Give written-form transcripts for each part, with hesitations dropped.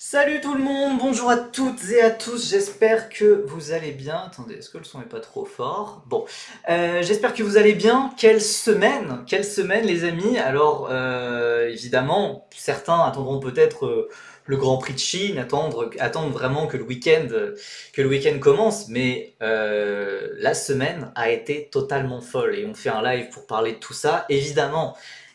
Salut tout le monde, bonjour à toutes et à tous, j'espère que vous allez bien. Attendez, est-ce que le son est pas trop fort? Bon, j'espère que vous allez bien. Quelle semaine les amis. Alors évidemment, certains attendront peut-être le Grand Prix de Chine, attendre vraiment que le week-end commence, mais la semaine a été totalement folle et on fait un live pour parler de tout ça.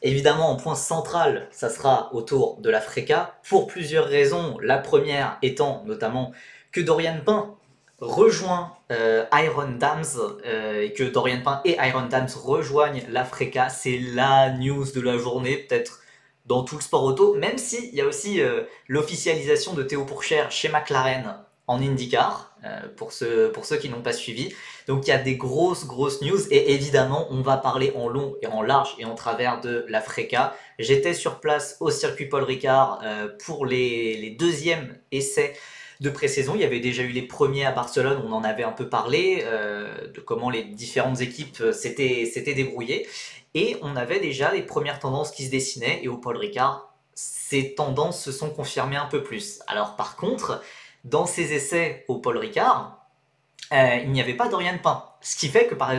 Évidemment, en point central, ça sera autour de l'Africa, pour plusieurs raisons. La première étant notamment que Dorian Pain rejoint Iron Dams, et que Dorian Pain et Iron Dams rejoignent l'Africa. C'est la news de la journée, peut-être dans tout le sport auto, même s'il y a aussi l'officialisation de Théo Pourchaire chez McLaren en IndyCar, pour ceux qui n'ont pas suivi. Donc il y a des grosses news et évidemment on va parler en long et en large et en travers de la FRECA. J'étais sur place au circuit Paul Ricard pour les deuxièmes essais de pré-saison. Il y avait déjà eu les premiers à Barcelone, on en avait un peu parlé de comment les différentes équipes s'étaient débrouillées. Et on avait déjà les premières tendances qui se dessinaient et au Paul Ricard, ces tendances se sont confirmées un peu plus. Alors par contre, dans ces essais au Paul Ricard, il n'y avait pas Dorian Pain. Ce qui fait que par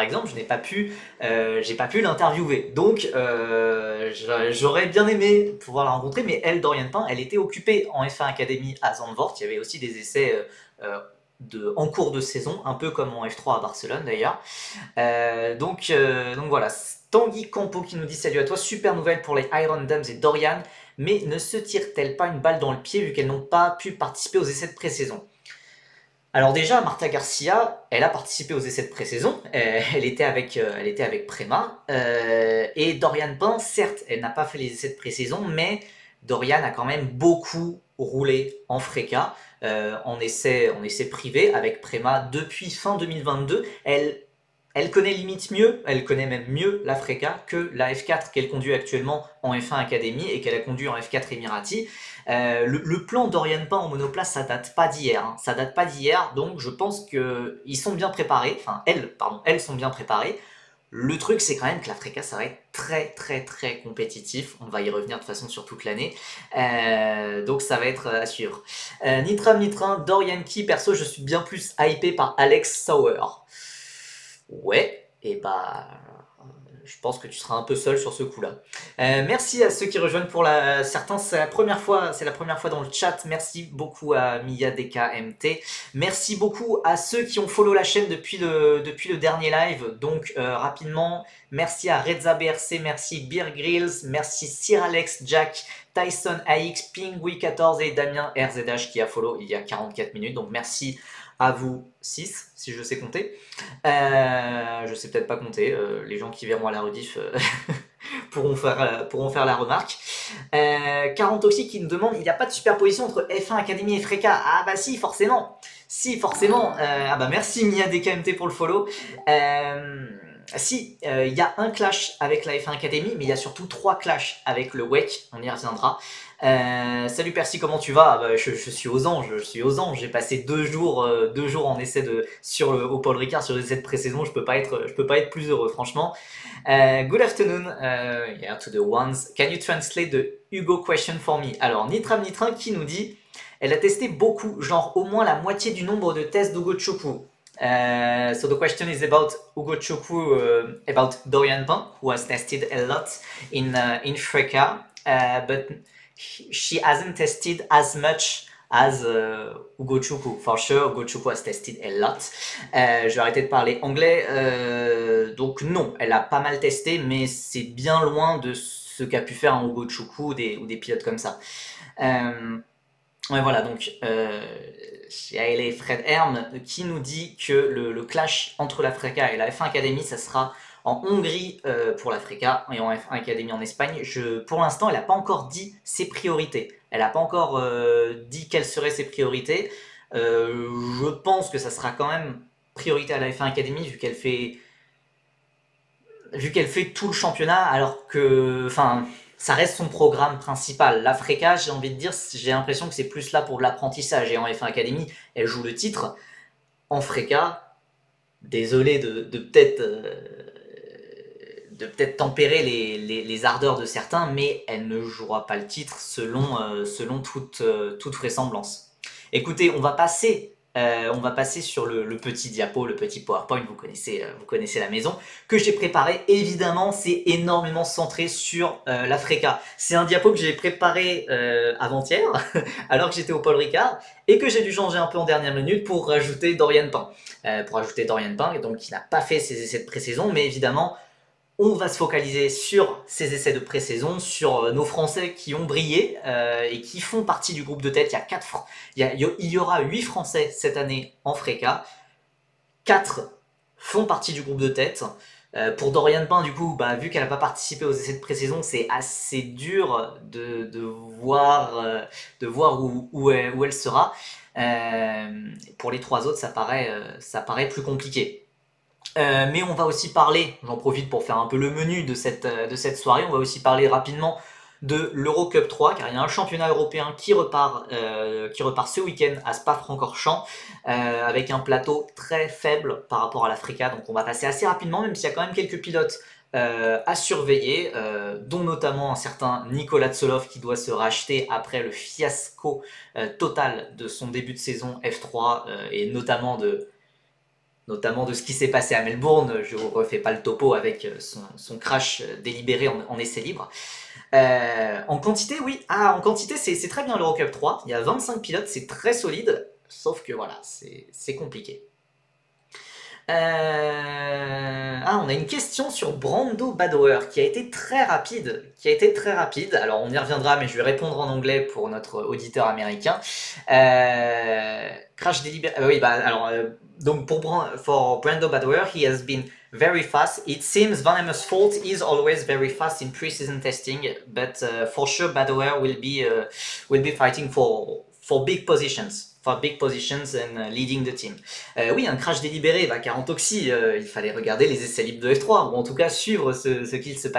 exemple, je n'ai pas pu, j'ai pas pu l'interviewer. Donc, j'aurais bien aimé pouvoir la rencontrer, mais elle, Dorian Pain, elle était occupée en F1 Academy à Zandvoort. Il y avait aussi des essais en cours de saison, un peu comme en F3 à Barcelone d'ailleurs. Donc voilà, Tanguy Campo qui nous dit salut à toi, super nouvelle pour les Iron Dams et Dorian, mais ne se tire-t-elle pas une balle dans le pied vu qu'elles n'ont pas pu participer aux essais de pré-saison? Alors déjà, Marta Garcia, elle a participé aux essais de pré-saison, elle était avec Prema, et Dorian Pain, certes, elle n'a pas fait les essais de pré-saison, mais Dorian a quand même beaucoup roulé en FRECA, en essai privé avec Prema depuis fin 2022. Elle connaît limite mieux, elle connaît même mieux la FRECA que la F4 qu'elle conduit actuellement en F1 Academy et qu'elle a conduit en F4 Emirati. Le plan d'Oriane Pain en monoplace, ça date pas d'hier. Hein. Ça date pas d'hier, donc je pense qu'ils sont bien préparés. Enfin, elles sont bien préparées. Le truc, c'est quand même que la FRECA, ça va être très compétitif. On va y revenir de toute façon sur toute l'année. Donc ça va être à suivre. Nitram, Dorian Key, perso, je suis bien plus hypé par Alex Sauer. Ouais, et bah, je pense que tu seras un peu seul sur ce coup-là. Merci à ceux qui rejoignent pour certains, c'est la première fois dans le chat. Merci beaucoup à MiaDKMT. Merci beaucoup à ceux qui ont follow la chaîne depuis le dernier live. Donc, rapidement, merci à Reza BRC, merci Beer Grills, merci Sir Alex, Jack, Tyson AX, Pingui14 et Damien RZH qui a follow il y a 44 minutes. Donc, merci à vous 6, si je sais compter. Je sais peut-être pas compter, les gens qui verront à la rediff pourront faire la remarque. 40 Toxic qui nous demande il n'y a pas de superposition entre F1 Academy et Freka. Ah bah si, forcément. Si, forcément. Ah bah merci Mia DKMT pour le follow. Si, il y a un clash avec la F1 Academy, mais il y a surtout 3 clashs avec le WEC, on y reviendra. Salut Percy, comment tu vas? Bah, je suis aux anges, J'ai passé 2 jours, 2 jours en essai au Paul Ricard sur les essais de pré-saison. Je peux pas être plus heureux, franchement. Good afternoon, yeah, to the ones. Can you translate the Hugo question for me? Alors, Nitram qui nous dit, elle a testé beaucoup, genre au moins la moitié du nombre de tests d'Hugo Chukwu. So the question is about Hugo Chukwu, about Dorian Pain, who has tested a lot in Freka, but she hasn't tested as much as Hugo Chukwu. For sure, Hugo Chukwu has tested a lot. Je vais arrêter de parler anglais. Donc non, elle a pas mal testé, mais c'est bien loin de ce qu'a pu faire un Hugo Chukwu ou des pilotes comme ça. Ouais, voilà, donc chez Fred Herm qui nous dit que le clash entre la FRECA et la F1 Academy, ça sera en Hongrie pour la FRECA et en F1 Academy en Espagne. Pour l'instant, elle n'a pas encore dit ses priorités. Elle n'a pas encore dit quelles seraient ses priorités. Je pense que ça sera quand même priorité à la F1 Academy vu qu'elle fait tout le championnat alors que... Enfin, ça reste son programme principal. La FRECA, j'ai envie de dire, j'ai l'impression que c'est plus là pour l'apprentissage. Et en F1 Academy, elle joue le titre. En FRECA, désolé de peut-être peut-être tempérer les ardeurs de certains, mais elle ne jouera pas le titre selon toute vraisemblance. Écoutez, on va passer sur le petit diapo, le petit PowerPoint, vous connaissez la maison, que j'ai préparé. Évidemment, c'est énormément centré sur l'Africa. C'est un diapo que j'ai préparé avant-hier, alors que j'étais au Paul Ricard, et que j'ai dû changer un peu en dernière minute pour rajouter Dorian Pain. Donc qui n'a pas fait ses essais de pré-saison, mais évidemment, on va se focaliser sur ces essais de pré-saison, sur nos Français qui ont brillé et qui font partie du groupe de tête. Il y aura 8 Français cette année en FRECA. 4 font partie du groupe de tête. Pour Dorian Pain, du coup, vu qu'elle n'a pas participé aux essais de pré-saison, c'est assez dur de voir où elle sera. Pour les 3 autres, ça paraît plus compliqué. Mais on va aussi parler, j'en profite pour faire un peu le menu de cette soirée, on va aussi parler rapidement de l'Eurocup 3, car il y a un championnat européen qui repart ce week-end à Spa-Francorchamps, avec un plateau très faible par rapport à l'Africa, donc on va passer assez rapidement, même s'il y a quand même quelques pilotes à surveiller, dont notamment un certain Nicolas Tsolov qui doit se racheter après le fiasco total de son début de saison F3, et notamment de ce qui s'est passé à Melbourne. Je ne vous refais pas le topo avec son crash délibéré en essai libre. En quantité, oui. En quantité, c'est très bien l'Eurocup 3. Il y a 25 pilotes, c'est très solide. Sauf que voilà, c'est compliqué. On a une question sur Brando Badoer qui a été très rapide. Alors on y reviendra, mais je vais répondre en anglais pour notre auditeur américain. Crash délibéré. Donc for Brando Badoer, he has been very fast. It seems Van Emmer's fault is always very fast in pre-season testing, but for sure Badoer will be fighting for big positions. And leading the team. Oui, un crash délibéré, car en toxi, il fallait regarder les essais libres de F3, ou en tout cas suivre ce qui s'est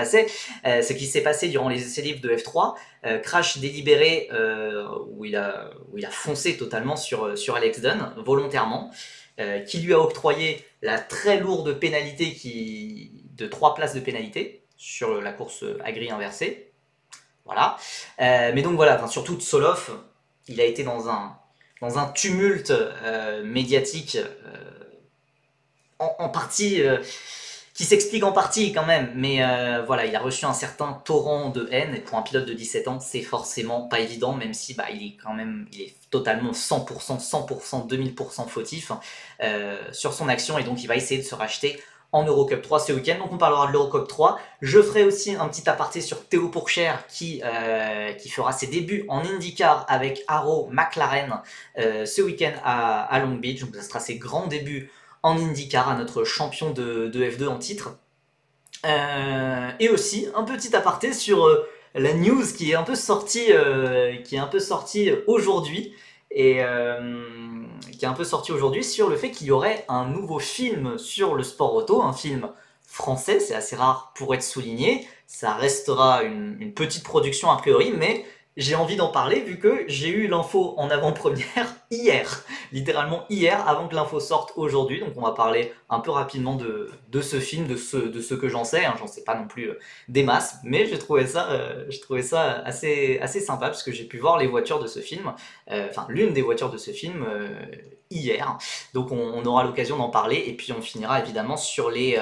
passé durant les essais libres de F3. Crash délibéré où il a foncé totalement sur Alex Dunn, volontairement, qui lui a octroyé la très lourde pénalité de 3 places de pénalité sur la course à grille inversée. Voilà. Mais donc voilà, surtout Tsolov, il a été dans un tumulte médiatique en partie qui s'explique en partie quand même, mais voilà, il a reçu un certain torrent de haine, et pour un pilote de 17 ans, c'est forcément pas évident, même si il est totalement 100%, 2000% fautif sur son action, et donc il va essayer de se racheter en Eurocup 3 ce week-end. Donc on parlera de l'Eurocup 3. Je ferai aussi un petit aparté sur Théo Pourchère qui fera ses débuts en IndyCar avec Arrow McLaren ce week-end à Long Beach. Donc ça sera ses grands débuts en IndyCar, à notre champion de F2 en titre. Et aussi un petit aparté sur la news qui est un peu sortie aujourd'hui, et sur le fait qu'il y aurait un nouveau film sur le sport auto, un film français. C'est assez rare pour être souligné, ça restera une petite production a priori, mais j'ai envie d'en parler vu que j'ai eu l'info en avant-première hier, littéralement hier, avant que l'info sorte aujourd'hui. Donc on va parler un peu rapidement de ce film, de ce que j'en sais. J'en sais pas non plus des masses, mais j'ai trouvé ça assez sympa, parce que j'ai pu voir les voitures de ce film, l'une des voitures de ce film hier. Donc on aura l'occasion d'en parler, et puis on finira évidemment sur les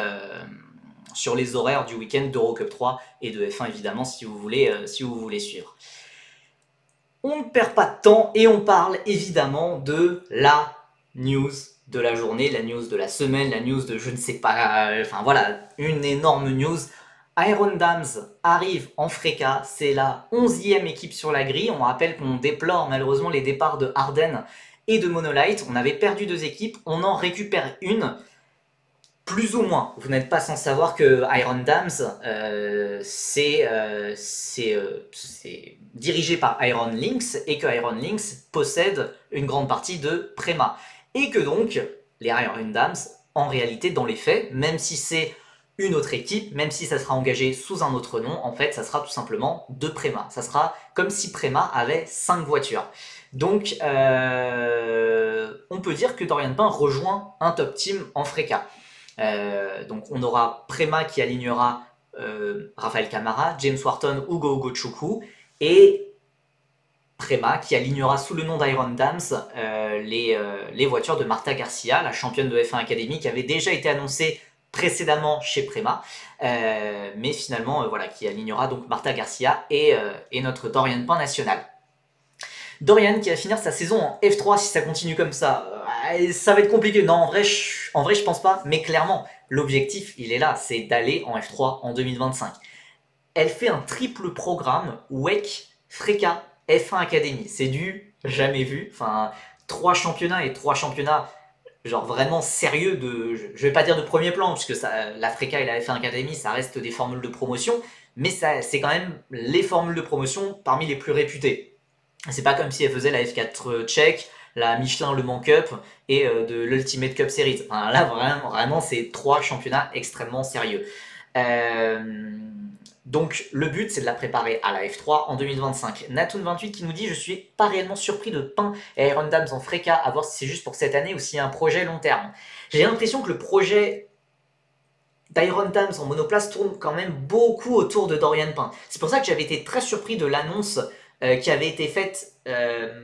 horaires du week-end d'Eurocup 3 et de F1 évidemment, si vous voulez suivre. On ne perd pas de temps et on parle évidemment de la news de la journée, la news de la semaine, la news de je ne sais pas, une énorme news. Iron Dams arrive en FRECA, c'est la 11e équipe sur la grille. On rappelle qu'on déplore malheureusement les départs de Arden et de Monolight. On avait perdu 2 équipes, on en récupère une. Plus ou moins, vous n'êtes pas sans savoir que Iron Dams, c'est dirigé par Iron Lynx, et que Iron Lynx possède une grande partie de Prema. Et que donc, les Iron Dams, en réalité, dans les faits, même si c'est une autre équipe, même si ça sera engagé sous un autre nom, en fait, ça sera tout simplement de Prema. Ça sera comme si Prema avait 5 voitures. Donc, on peut dire que Dorian Pain rejoint un top team en FRECA. Donc on aura Prema qui alignera Raphaël Camara, James Wharton, Ugo Ugochukwu, et Prema qui alignera sous le nom d'Iron Dams les voitures de Marta Garcia, la championne de F1 Academy, qui avait déjà été annoncée précédemment chez Prema, mais finalement voilà, qui alignera donc Marta Garcia et notre Dorian Pain national. Dorian qui va finir sa saison en F3 si ça continue comme ça. Ça va être compliqué. Non, en vrai, je pense pas. Mais clairement, l'objectif, il est là. C'est d'aller en F3 en 2025. Elle fait un triple programme WEC, Freca, F1 Academy. C'est du jamais vu. Enfin, 3 championnats et 3 championnats genre vraiment sérieux je vais pas dire de premier plan, puisque la Freca et la F1 Academy, ça reste des formules de promotion, mais c'est quand même les formules de promotion parmi les plus réputées. C'est pas comme si elle faisait la F4 tchèque, la Michelin Le Mans Cup et de l'Ultimate Cup Series. Enfin, là, vraiment, c'est 3 championnats extrêmement sérieux. Donc, le but, c'est de la préparer à la F3 en 2025. Natoon28 qui nous dit « Je suis pas réellement surpris de Pain et Iron Dams en Freca, à voir si c'est juste pour cette année ou s'il y a un projet long terme. » J'ai l'impression que le projet d'Iron Dams en monoplace tourne quand même beaucoup autour de Dorian Pain. C'est pour ça que j'avais été très surpris de l'annonce qui avait été faite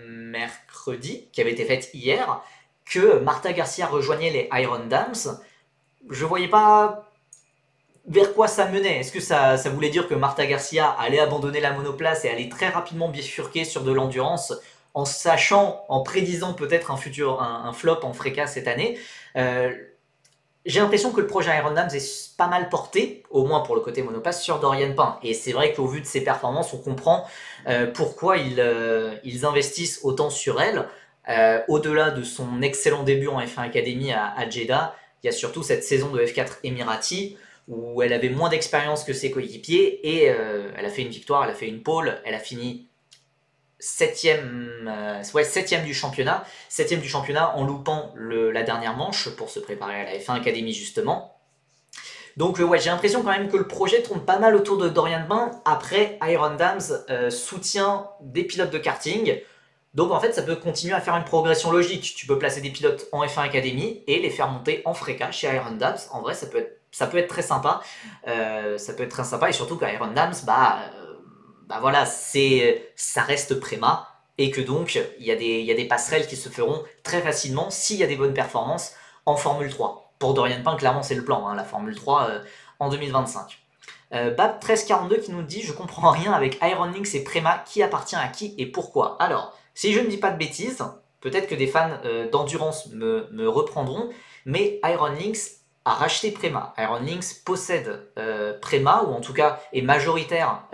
mercredi, qui avait été faite hier, que Marta Garcia rejoignait les Iron Dams. Je voyais pas vers quoi ça menait. Est-ce que ça voulait dire que Marta Garcia allait abandonner la monoplace et aller très rapidement bifurquer sur de l'endurance, en sachant, en prédisant peut-être un flop en Freca cette année? J'ai l'impression que le projet Iron Dams est pas mal porté, au moins pour le côté monoplace, sur Dorian Pain. Et c'est vrai qu'au vu de ses performances, on comprend pourquoi ils investissent autant sur elle. Au-delà de son excellent début en F1 Academy à Jeddah, il y a surtout cette saison de F4 Emirati où elle avait moins d'expérience que ses coéquipiers et elle a fait une victoire, elle a fait une pole, elle a fini septième du championnat en loupant la dernière manche pour se préparer à la F1 Academy justement. Donc ouais, j'ai l'impression quand même que le projet tourne pas mal autour de Dorian Pain. Après, Iron Dams soutient des pilotes de karting, donc en fait ça peut continuer à faire une progression logique. Tu peux placer des pilotes en F1 Academy et les faire monter en Freca chez Iron Dams. En vrai ça peut être très sympa, et surtout qu'Iron Dams, voilà, ça reste Prema, et que donc il y a des passerelles qui se feront très facilement s'il y a des bonnes performances en Formule 3. Pour Dorian Pain, clairement c'est le plan, hein, la Formule 3 en 2025. Bab1342 qui nous dit « Je comprends rien avec Iron Lynx et Prema, qui appartient à qui et pourquoi ?» Alors, si je ne dis pas de bêtises, peut-être que des fans d'endurance me reprendront, mais Iron Lynx a racheté Prema. Iron Lynx possède Prema, ou en tout cas est majoritaire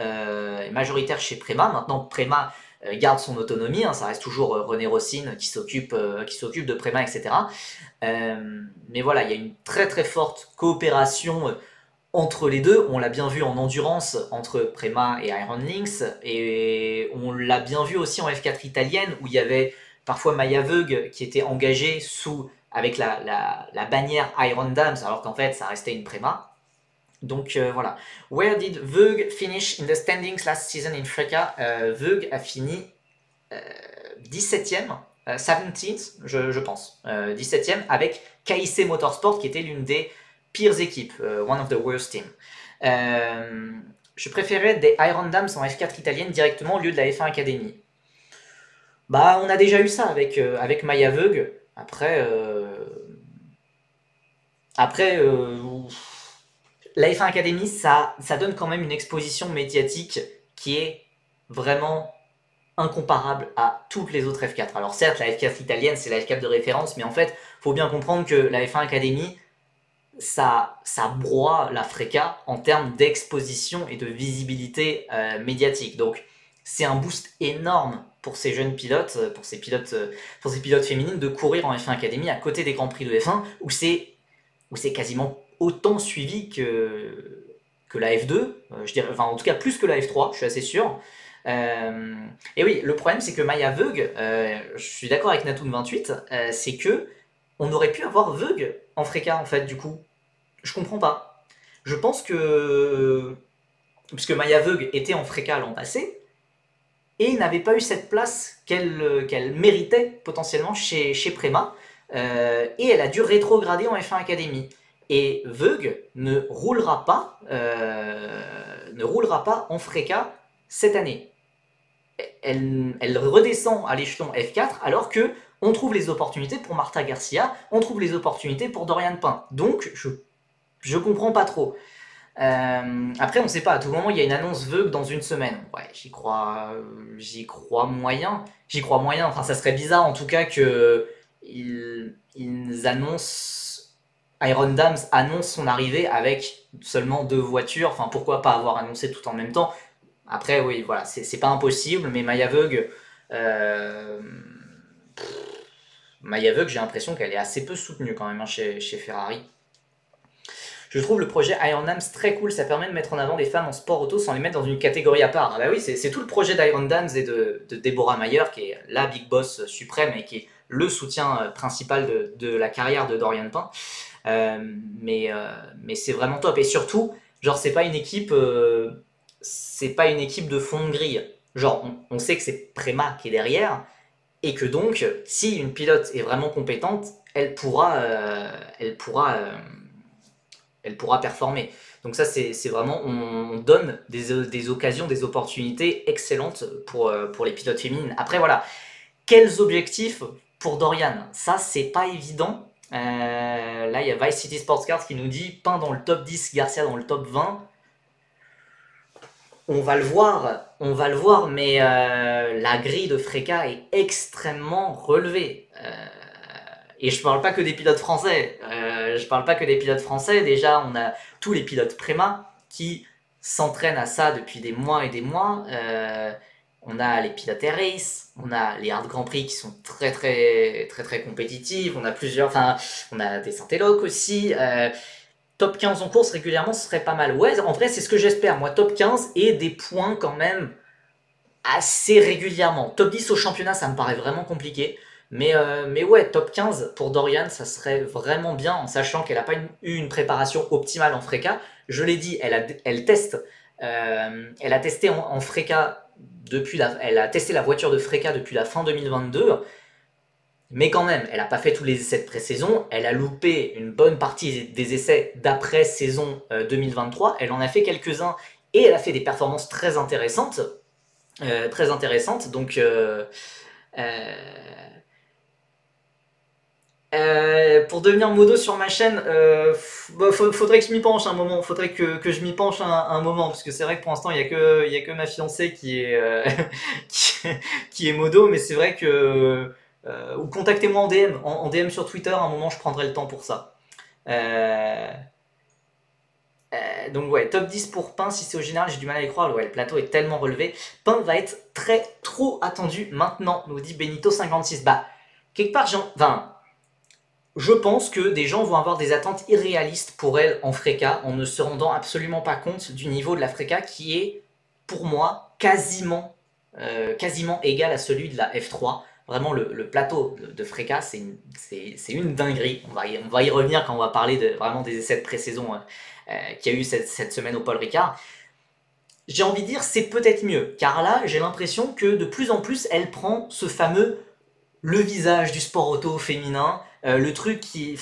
chez Prema. Maintenant, Prema garde son autonomie, hein, ça reste toujours René Rossine qui s'occupe de Prema, etc. Mais voilà, il y a une très très forte coopération entre les deux. On l'a bien vu en endurance entre Prema et Iron Lynx, et on l'a bien vu aussi en F4 italienne, où il y avait parfois Maya Veug qui était engagée avec la bannière Iron Dams, alors qu'en fait ça restait une Prema. Donc voilà. Where did Veug finish in the standings last season in Freca? Veug a fini 17ème, 17th, je pense, 17ème, avec KIC Motorsport, qui était l'une des pires équipes, one of the worst teams. Je préférais des Iron Dams en F4 italienne directement au lieu de la F1 Academy. Bah, on a déjà eu ça avec Maya Veug. Après, la F1 Academy, ça donne quand même une exposition médiatique qui est vraiment incomparable à toutes les autres F4. Alors certes, la F4 italienne, c'est la F4 de référence, mais en fait, il faut bien comprendre que la F1 Academy, ça broie la Freca en termes d'exposition et de visibilité médiatique. Donc c'est un boost énorme pour ces jeunes pilotes, pour ces pilotes féminines, de courir en F1 Academy à côté des Grands Prix de F1, où c'est quasiment autant suivi que la F2, je dirais, enfin en tout cas plus que la F3, je suis assez sûr. Et oui, le problème c'est que Maya Veug, je suis d'accord avec Natoon28, c'est que on aurait pu avoir Veug en Freca en fait du coup. Je comprends pas. Je pense que, puisque Maya Veug était en Freca l'an passé, et n'avait pas eu cette place qu'elle méritait potentiellement chez Prema, et elle a dû rétrograder en F1 Academy. Et Veug ne roulera pas en FRECA cette année. Elle redescend à l'échelon F4 alors que on trouve les opportunités pour Marta Garcia, on trouve les opportunités pour Dorian Pain. Donc je comprends pas trop. Après, on sait pas, à tout moment il y a une annonce Veug dans une semaine. Ouais, j'y crois moyen. J'y crois moyen. Enfin, ça serait bizarre en tout cas que ils annoncent. Iron Dams annonce son arrivée avec seulement 2 voitures. Enfin, pourquoi pas avoir annoncé tout en même temps. Après, oui, voilà, c'est pas impossible, mais Maya Veug, j'ai l'impression qu'elle est assez peu soutenue quand même hein, chez Ferrari. Je trouve le projet Iron Dams très cool, ça permet de mettre en avant des femmes en sport auto sans les mettre dans une catégorie à part. Ah bah oui, c'est tout le projet d'Iron Dams et de Deborah Mayer, qui est la big boss suprême et qui est le soutien principal de la carrière de Dorian Pain. Mais c'est vraiment top. Et surtout, genre, c'est pas une équipe de fond de grille. Genre, on sait que c'est Prema qui est derrière, et que donc, si une pilote est vraiment compétente, elle pourra performer. Donc ça, c'est vraiment, on donne des occasions, des opportunités excellentes pour les pilotes féminines. Après, voilà, quels objectifs pour Dorian? Ça, c'est pas évident. Là, il y a Vice City Sports Cars qui nous dit Pain dans le top 10, Garcia dans le top 20. On va le voir, mais la grille de FRECA est extrêmement relevée. Et je parle pas que des pilotes français. Déjà, on a tous les pilotes Prema qui s'entraînent à ça depuis des mois et des mois. On a les pilotes Air Race, on a les Hard Grand Prix qui sont très compétitifs. On a on a des Saint-Éloque aussi. Top 15 en course régulièrement, ce serait pas mal. Ouais, en vrai, c'est ce que j'espère. Moi, top 15 et des points quand même assez régulièrement. Top 10 au championnat, ça me paraît vraiment compliqué. Mais ouais, top 15 pour Dorian, ça serait vraiment bien, en sachant qu'elle n'a pas eu une préparation optimale en FRECA. Je l'ai dit, elle a testé en FRECA elle a testé la voiture de FRECA depuis la fin 2022. Mais quand même, elle n'a pas fait tous les essais de pré-saison, elle a loupé une bonne partie des essais d'après-saison 2023, elle en a fait quelques-uns et elle a fait des performances très intéressantes. Donc pour devenir modo sur ma chaîne, faudrait que je m'y penche un moment, un moment, parce que c'est vrai que pour l'instant il y a que ma fiancée qui est qui est modo, mais c'est vrai que ou contactez-moi en DM, en DM sur Twitter, à un moment je prendrai le temps pour ça. Donc ouais, top 10 pour Pain, si c'est au général, j'ai du mal à y croire, ouais, le plateau est tellement relevé. Pain va être trop attendu maintenant, nous dit Benito56. Bah, quelque part, je pense que des gens vont avoir des attentes irréalistes pour elle en FRECA, en ne se rendant absolument pas compte du niveau de la FRECA qui est, pour moi, quasiment égal à celui de la F3. Vraiment, le plateau de FRECA, c'est une dinguerie. On va y revenir quand on va parler vraiment des essais de pré-saison qu'il y a eu cette semaine au Paul Ricard. J'ai envie de dire, c'est peut-être mieux, car là, j'ai l'impression que de plus en plus, elle prend ce fameux le visage du sport auto féminin, le truc qui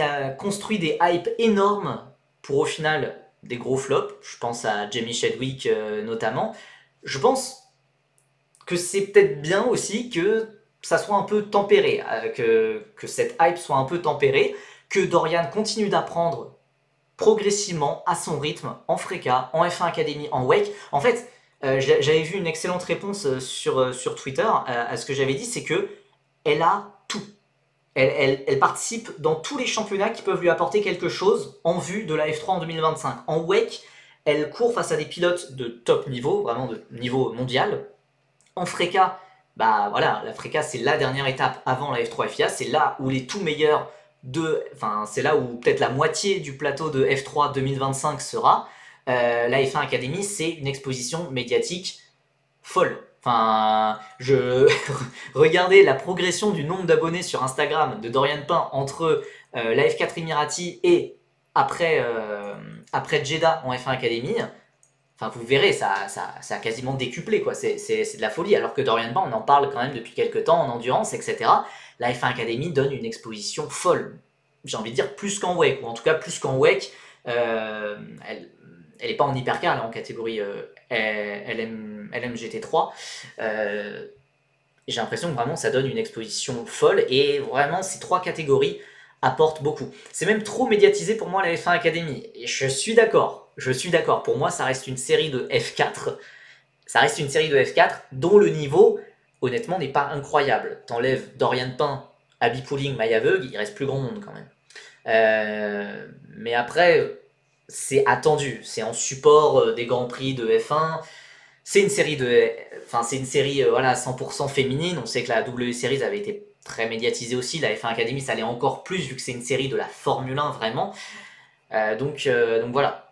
a construit des hypes énormes pour au final des gros flops. Je pense à Jamie Chadwick notamment. Je pense que c'est peut-être bien aussi que ça soit un peu tempéré, que cette hype soit un peu tempérée, que Dorian continue d'apprendre progressivement à son rythme en FRECA, en F1 Academy, en WEC. En fait, j'avais vu une excellente réponse sur Twitter à ce que j'avais dit, c'est que elle a tout. Elle participe dans tous les championnats qui peuvent lui apporter quelque chose en vue de la F3 en 2025. En WEC, elle court face à des pilotes de top niveau, vraiment de niveau mondial. En FRECA, bah voilà, la FRECA c'est la dernière étape avant la F3 FIA, c'est là où les tout meilleurs c'est là où peut-être la moitié du plateau de F3 2025 sera. La F1 Academy, c'est une exposition médiatique folle. Regardez la progression du nombre d'abonnés sur Instagram de Dorian Pain entre la F4 Emirati et après Jeddah en F1 Academy. Enfin, vous verrez, ça a quasiment décuplé, quoi. C'est de la folie. Alors que Dorian Pain, on en parle quand même depuis quelques temps en endurance, etc. La F1 Academy donne une exposition folle. j'ai envie de dire plus qu'en WEC, ou en tout cas plus qu'en WEC, elle n'est pas en hypercar, elle est en catégorie LMGT3. J'ai l'impression que vraiment ça donne une exposition folle, et vraiment ces trois catégories apportent beaucoup. C'est même trop médiatisé pour moi la F1 Academy, et je suis d'accord, pour moi ça reste une série de F4, dont le niveau, honnêtement, n'est pas incroyable. T'enlèves Dorian Pain, Abby Pouling, Maya Veug, il reste plus grand monde quand même. Mais après, c'est attendu, c'est en support des Grands Prix de F1, c'est une série voilà, 100% féminine. On sait que la W Series avait été très médiatisée aussi, la F1 Academy ça l'est encore plus vu que c'est une série de la Formule 1 vraiment. Donc voilà.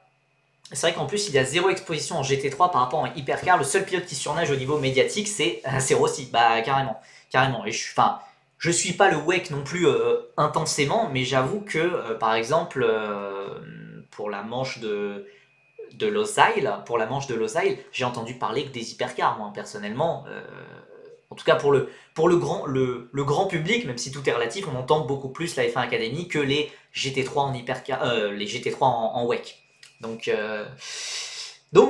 C'est vrai qu'en plus il y a zéro exposition en GT3 par rapport à Hypercar. Le seul pilote qui surnage au niveau médiatique c'est Rossi, bah carrément. Et je suis pas le WEC non plus intensément, mais j'avoue que par exemple pour la manche de Losail, j'ai entendu parler que des hypercars, moi personnellement. En tout cas pour le grand public, même si tout est relatif, on entend beaucoup plus la F1 Academy que les GT3 en hypercar, les GT3 en WEC. Donc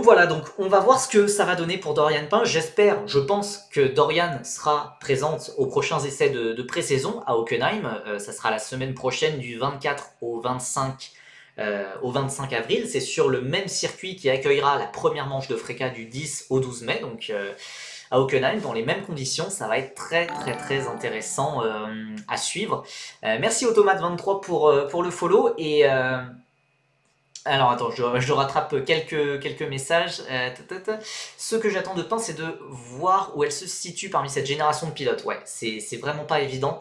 voilà, donc on va voir ce que ça va donner pour Dorian Pain. Je pense que Dorian sera présente aux prochains essais de pré-saison à Hockenheim. Ça sera la semaine prochaine du 24 au 25 avril. C'est sur le même circuit qui accueillera la première manche de FRECA du 10 au 12 mai. Donc à Hockenheim, dans les mêmes conditions, ça va être très très très intéressant à suivre. Merci Automate23 pour le follow, et alors attends, je rattrape quelques messages. Ce que j'attends de Pain, c'est de voir où elle se situe parmi cette génération de pilotes. Ouais, c'est vraiment pas évident.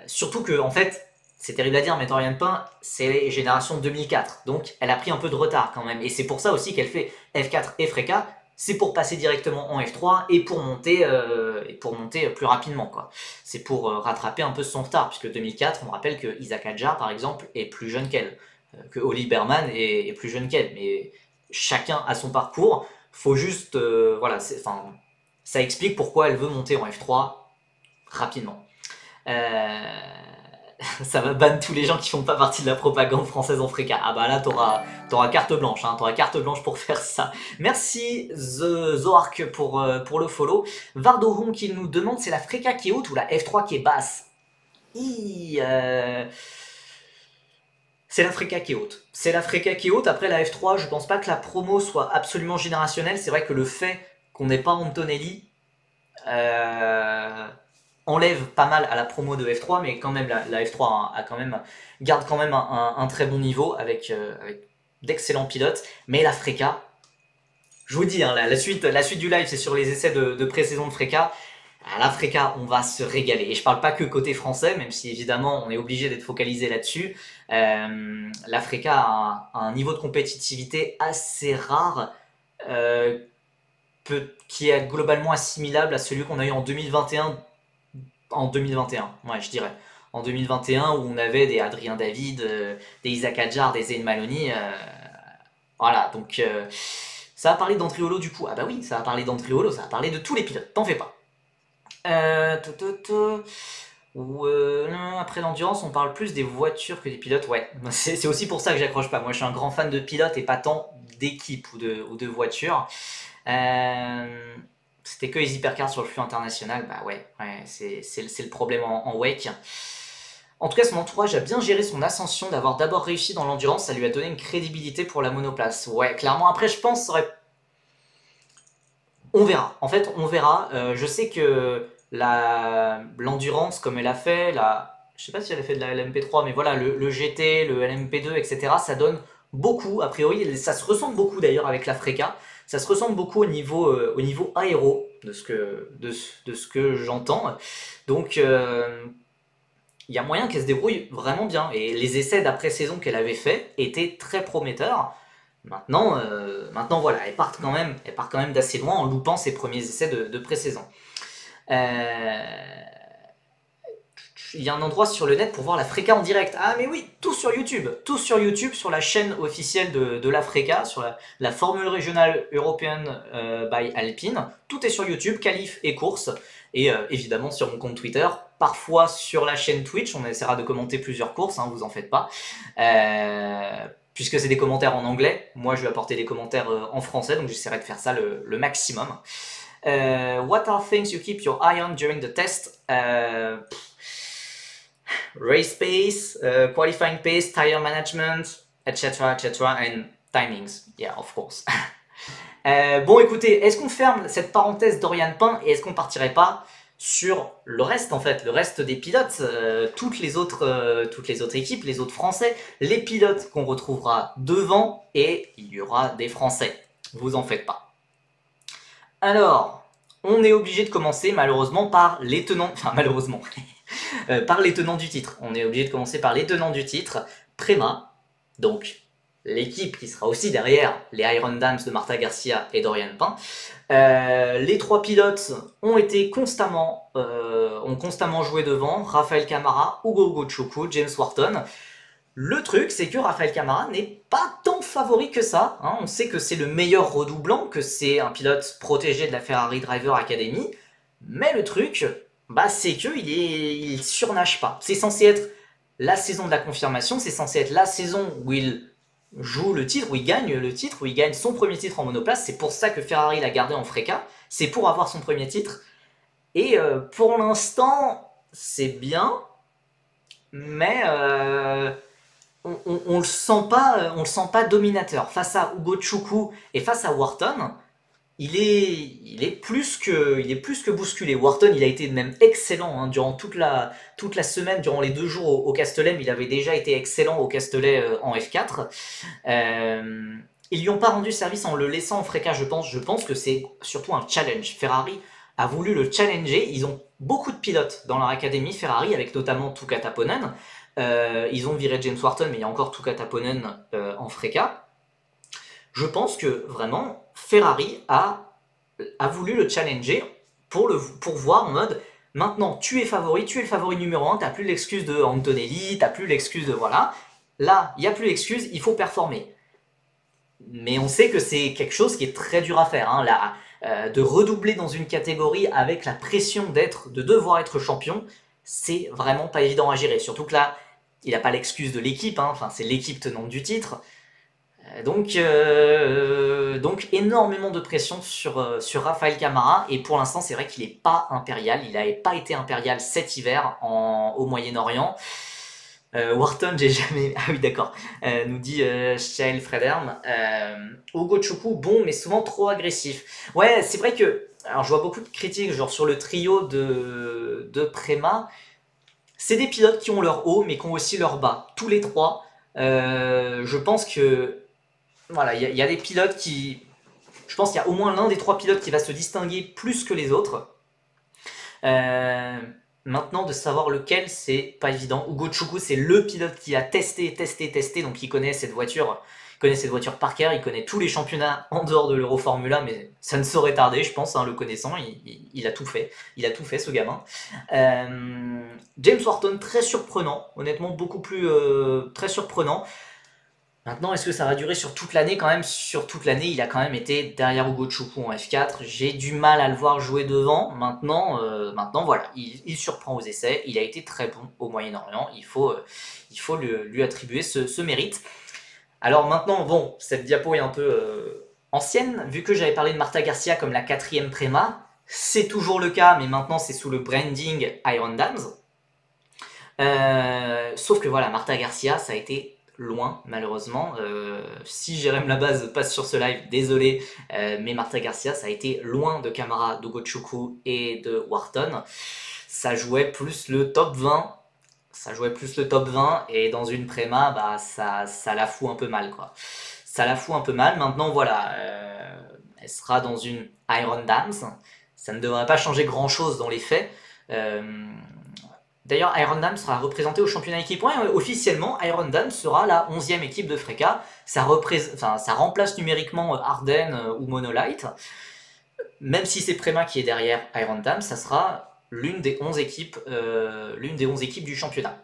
Surtout que, en fait, c'est terrible à dire, mais Dorian Pain, c'est génération 2004. Donc, elle a pris un peu de retard quand même. Et c'est pour ça aussi qu'elle fait F4 et FRECA. C'est pour passer directement en F3 et pour monter plus rapidement, quoi. C'est pour rattraper un peu son retard, puisque 2004, on rappelle que Isaac Hadjar, par exemple, est plus jeune qu'elle. Que Oli Berman est plus jeune qu'elle, mais chacun a son parcours. Faut juste, voilà, ça explique pourquoi elle veut monter en F3 rapidement. Ça va ban tous les gens qui font pas partie de la propagande française en FRECA. Ah bah là t'auras carte blanche, hein, t'auras carte blanche pour faire ça. Merci Zoark pour le follow. Vardohon qui nous demande, c'est la FRECA qui est haute ou la F3 qui est basse? C'est la FRECA qui est haute. C'est la FRECA qui est haute. Après la F3, je pense pas que la promo soit absolument générationnelle. C'est vrai que le fait qu'on n'ait pas Antonelli enlève pas mal à la promo de F3, mais quand même la F3 garde quand même un très bon niveau avec d'excellents pilotes. Mais la FRECA, je vous dis, hein, la suite du live, c'est sur les essais de pré-saison de FRECA. À la FRECA, on va se régaler. Et je parle pas que côté français, même si évidemment on est obligé d'être focalisé là-dessus. La FRECA a un niveau de compétitivité assez rare, qui est globalement assimilable à celui qu'on a eu en 2021. Ouais, je dirais. En 2021, où on avait des Adrien David, des Isaac Hadjar, des Zayn Maloney. Voilà, donc ça va parler d'Andriolo du coup. Ah bah oui, ça va parler d'Andriolo, ça va parler de tous les pilotes, t'en fais pas. Après l'endurance, on parle plus des voitures que des pilotes. Ouais, c'est aussi pour ça que j'accroche pas. Moi, je suis un grand fan de pilotes et pas tant d'équipes ou de voitures. C'était que les hypercars sur le flux international. Bah ouais, c'est le problème en WEC. En tout cas, son entourage a bien géré son ascension, d'avoir d'abord réussi dans l'endurance. Ça lui a donné une crédibilité pour la monoplace. Ouais, clairement. Après, je pense, on verra. En fait, on verra. Je sais que l'endurance, comme elle a fait, je sais pas si elle a fait de la LMP3, mais voilà, le GT, le LMP2, etc., ça donne beaucoup, a priori. Ça se ressemble beaucoup d'ailleurs avec la FRECA. Ça se ressemble beaucoup au niveau aéro, de ce que j'entends. Donc, il y a moyen qu'elle se débrouille vraiment bien. Et les essais d'après-saison qu'elle avait fait étaient très prometteurs. Maintenant, voilà, elle part quand même d'assez loin en loupant ses premiers essais de pré-saison. il y a un endroit sur le net pour voir la Freka en direct. Ah mais oui, tout sur YouTube, sur la chaîne officielle de la Freka, sur la Formule régionale européenne by Alpine. Tout est sur YouTube, qualif et course. Et évidemment sur mon compte Twitter, parfois sur la chaîne Twitch, on essaiera de commenter plusieurs courses, hein, vous en faites pas. Puisque c'est des commentaires en anglais, moi je vais apporter des commentaires en français, donc j'essaierai de faire ça le maximum. What are things you keep your eye on during the test? Race pace, qualifying pace, tire management, etc., etc., and timings. Yeah, of course. Bon, écoutez, est-ce qu'on ferme cette parenthèse d'Oriane Pain et est-ce qu'on partirait pas sur le reste, en fait, le reste des pilotes, toutes les autres équipes, les autres Français, les pilotes qu'on retrouvera devant, et il y aura des Français. Vous en faites pas. Alors, on est obligé de commencer malheureusement par les tenants, enfin malheureusement, par les tenants du titre. On est obligé de commencer par les tenants du titre. Prema, donc l'équipe qui sera aussi derrière les Iron Dams de Marta Garcia et d'Oriane Pain. Les trois pilotes ont constamment joué devant, Rafael Camara, Ugo Chukwu, James Wharton. Le truc, c'est que Rafael Camara n'est pas tant favori que ça. Hein. On sait que c'est le meilleur redoublant, que c'est un pilote protégé de la Ferrari Driver Academy. Mais le truc, bah, c'est qu'il surnage pas. C'est censé être la saison de la confirmation, c'est censé être la saison où il joue le titre, où il gagne le titre, où il gagne son premier titre en monoplace. C'est pour ça que Ferrari l'a gardé en Freca. C'est pour avoir son premier titre. Et pour l'instant, c'est bien, mais on le sent pas dominateur. Face à Ugo Chukwu et face à Wharton, il est plus que bousculé. Wharton, il a été même excellent hein, durant toute la semaine, durant les 2 jours au Castellet, il avait déjà été excellent au Castellet en F4. Ils lui ont pas rendu service en le laissant en Freca, je pense. Je pense que c'est surtout un challenge. Ferrari a voulu le challenger. Ils ont beaucoup de pilotes dans leur académie Ferrari, avec notamment Tuka Taponen. Ils ont viré James Wharton, mais il y a encore Tuka Taponen en Freca. Je pense que vraiment Ferrari a voulu le challenger pour voir en mode maintenant tu es le favori numéro 1, t'as plus l'excuse de Antonelli, t'as plus l'excuse de voilà. Là, il n'y a plus l'excuse, il faut performer. Mais on sait que c'est quelque chose qui est très dur à faire. Hein, de redoubler dans une catégorie avec la pression de devoir être champion, c'est vraiment pas évident à gérer. Surtout que là, il n'a pas l'excuse de l'équipe, hein, enfin, c'est l'équipe tenante du titre. Donc énormément de pression sur Rafael Camara, et pour l'instant c'est vrai qu'il n'est pas impérial, il n'avait pas été impérial cet hiver au Moyen-Orient. Wharton, j'ai jamais... Ah oui d'accord, nous dit Shael Frederm. Ugo Chukwu, bon mais souvent trop agressif. Ouais, c'est vrai que... Alors je vois beaucoup de critiques genre sur le trio de Prema. C'est des pilotes qui ont leur haut mais qui ont aussi leur bas, tous les trois. Je pense que voilà, il y a des pilotes qui... Je pense qu'il y a au moins l'un des 3 pilotes qui va se distinguer plus que les autres. Maintenant, de savoir lequel, c'est pas évident. Ugo Chukwu, c'est le pilote qui a testé, donc il connaît cette voiture. Il connaît cette voiture par cœur, il connaît tous les championnats en dehors de l'Euro Formula, mais ça ne saurait tarder, je pense, hein, le connaissant, il a tout fait. Il a tout fait, ce gamin. James Wharton, très surprenant, honnêtement, beaucoup plus très surprenant. Maintenant, est-ce que ça va durer sur toute l'année? Quand même, sur toute l'année, il a quand même été derrière Ugo Chukwu en F4. J'ai du mal à le voir jouer devant. Maintenant voilà, il surprend aux essais. Il a été très bon au Moyen-Orient. Il faut lui attribuer ce mérite. Alors maintenant, bon, cette diapo est un peu ancienne. Vu que j'avais parlé de Marta Garcia comme la 4e Prema, c'est toujours le cas, mais maintenant c'est sous le branding Iron Dams. Sauf que voilà, Marta Garcia, ça a été loin malheureusement. Si Jérém Labase passe sur ce live, désolé, mais Marta Garcia, ça a été loin de Camara, d'Ugo Chukwu et de Wharton. Ça jouait plus le top 20. Et dans une Prema, bah, ça la fout un peu mal, quoi. Ça la fout un peu mal. Maintenant, voilà, elle sera dans une Iron Dams. Ça ne devrait pas changer grand-chose dans les faits. D'ailleurs, Iron Dam sera représenté au championnat équipe. Ouais, officiellement, Iron Dam sera la 11e équipe de Freca. Ça remplace numériquement Ardennes ou Monolight. Même si c'est Prema qui est derrière Iron Dam, ça sera l'une des 11 équipes, du championnat.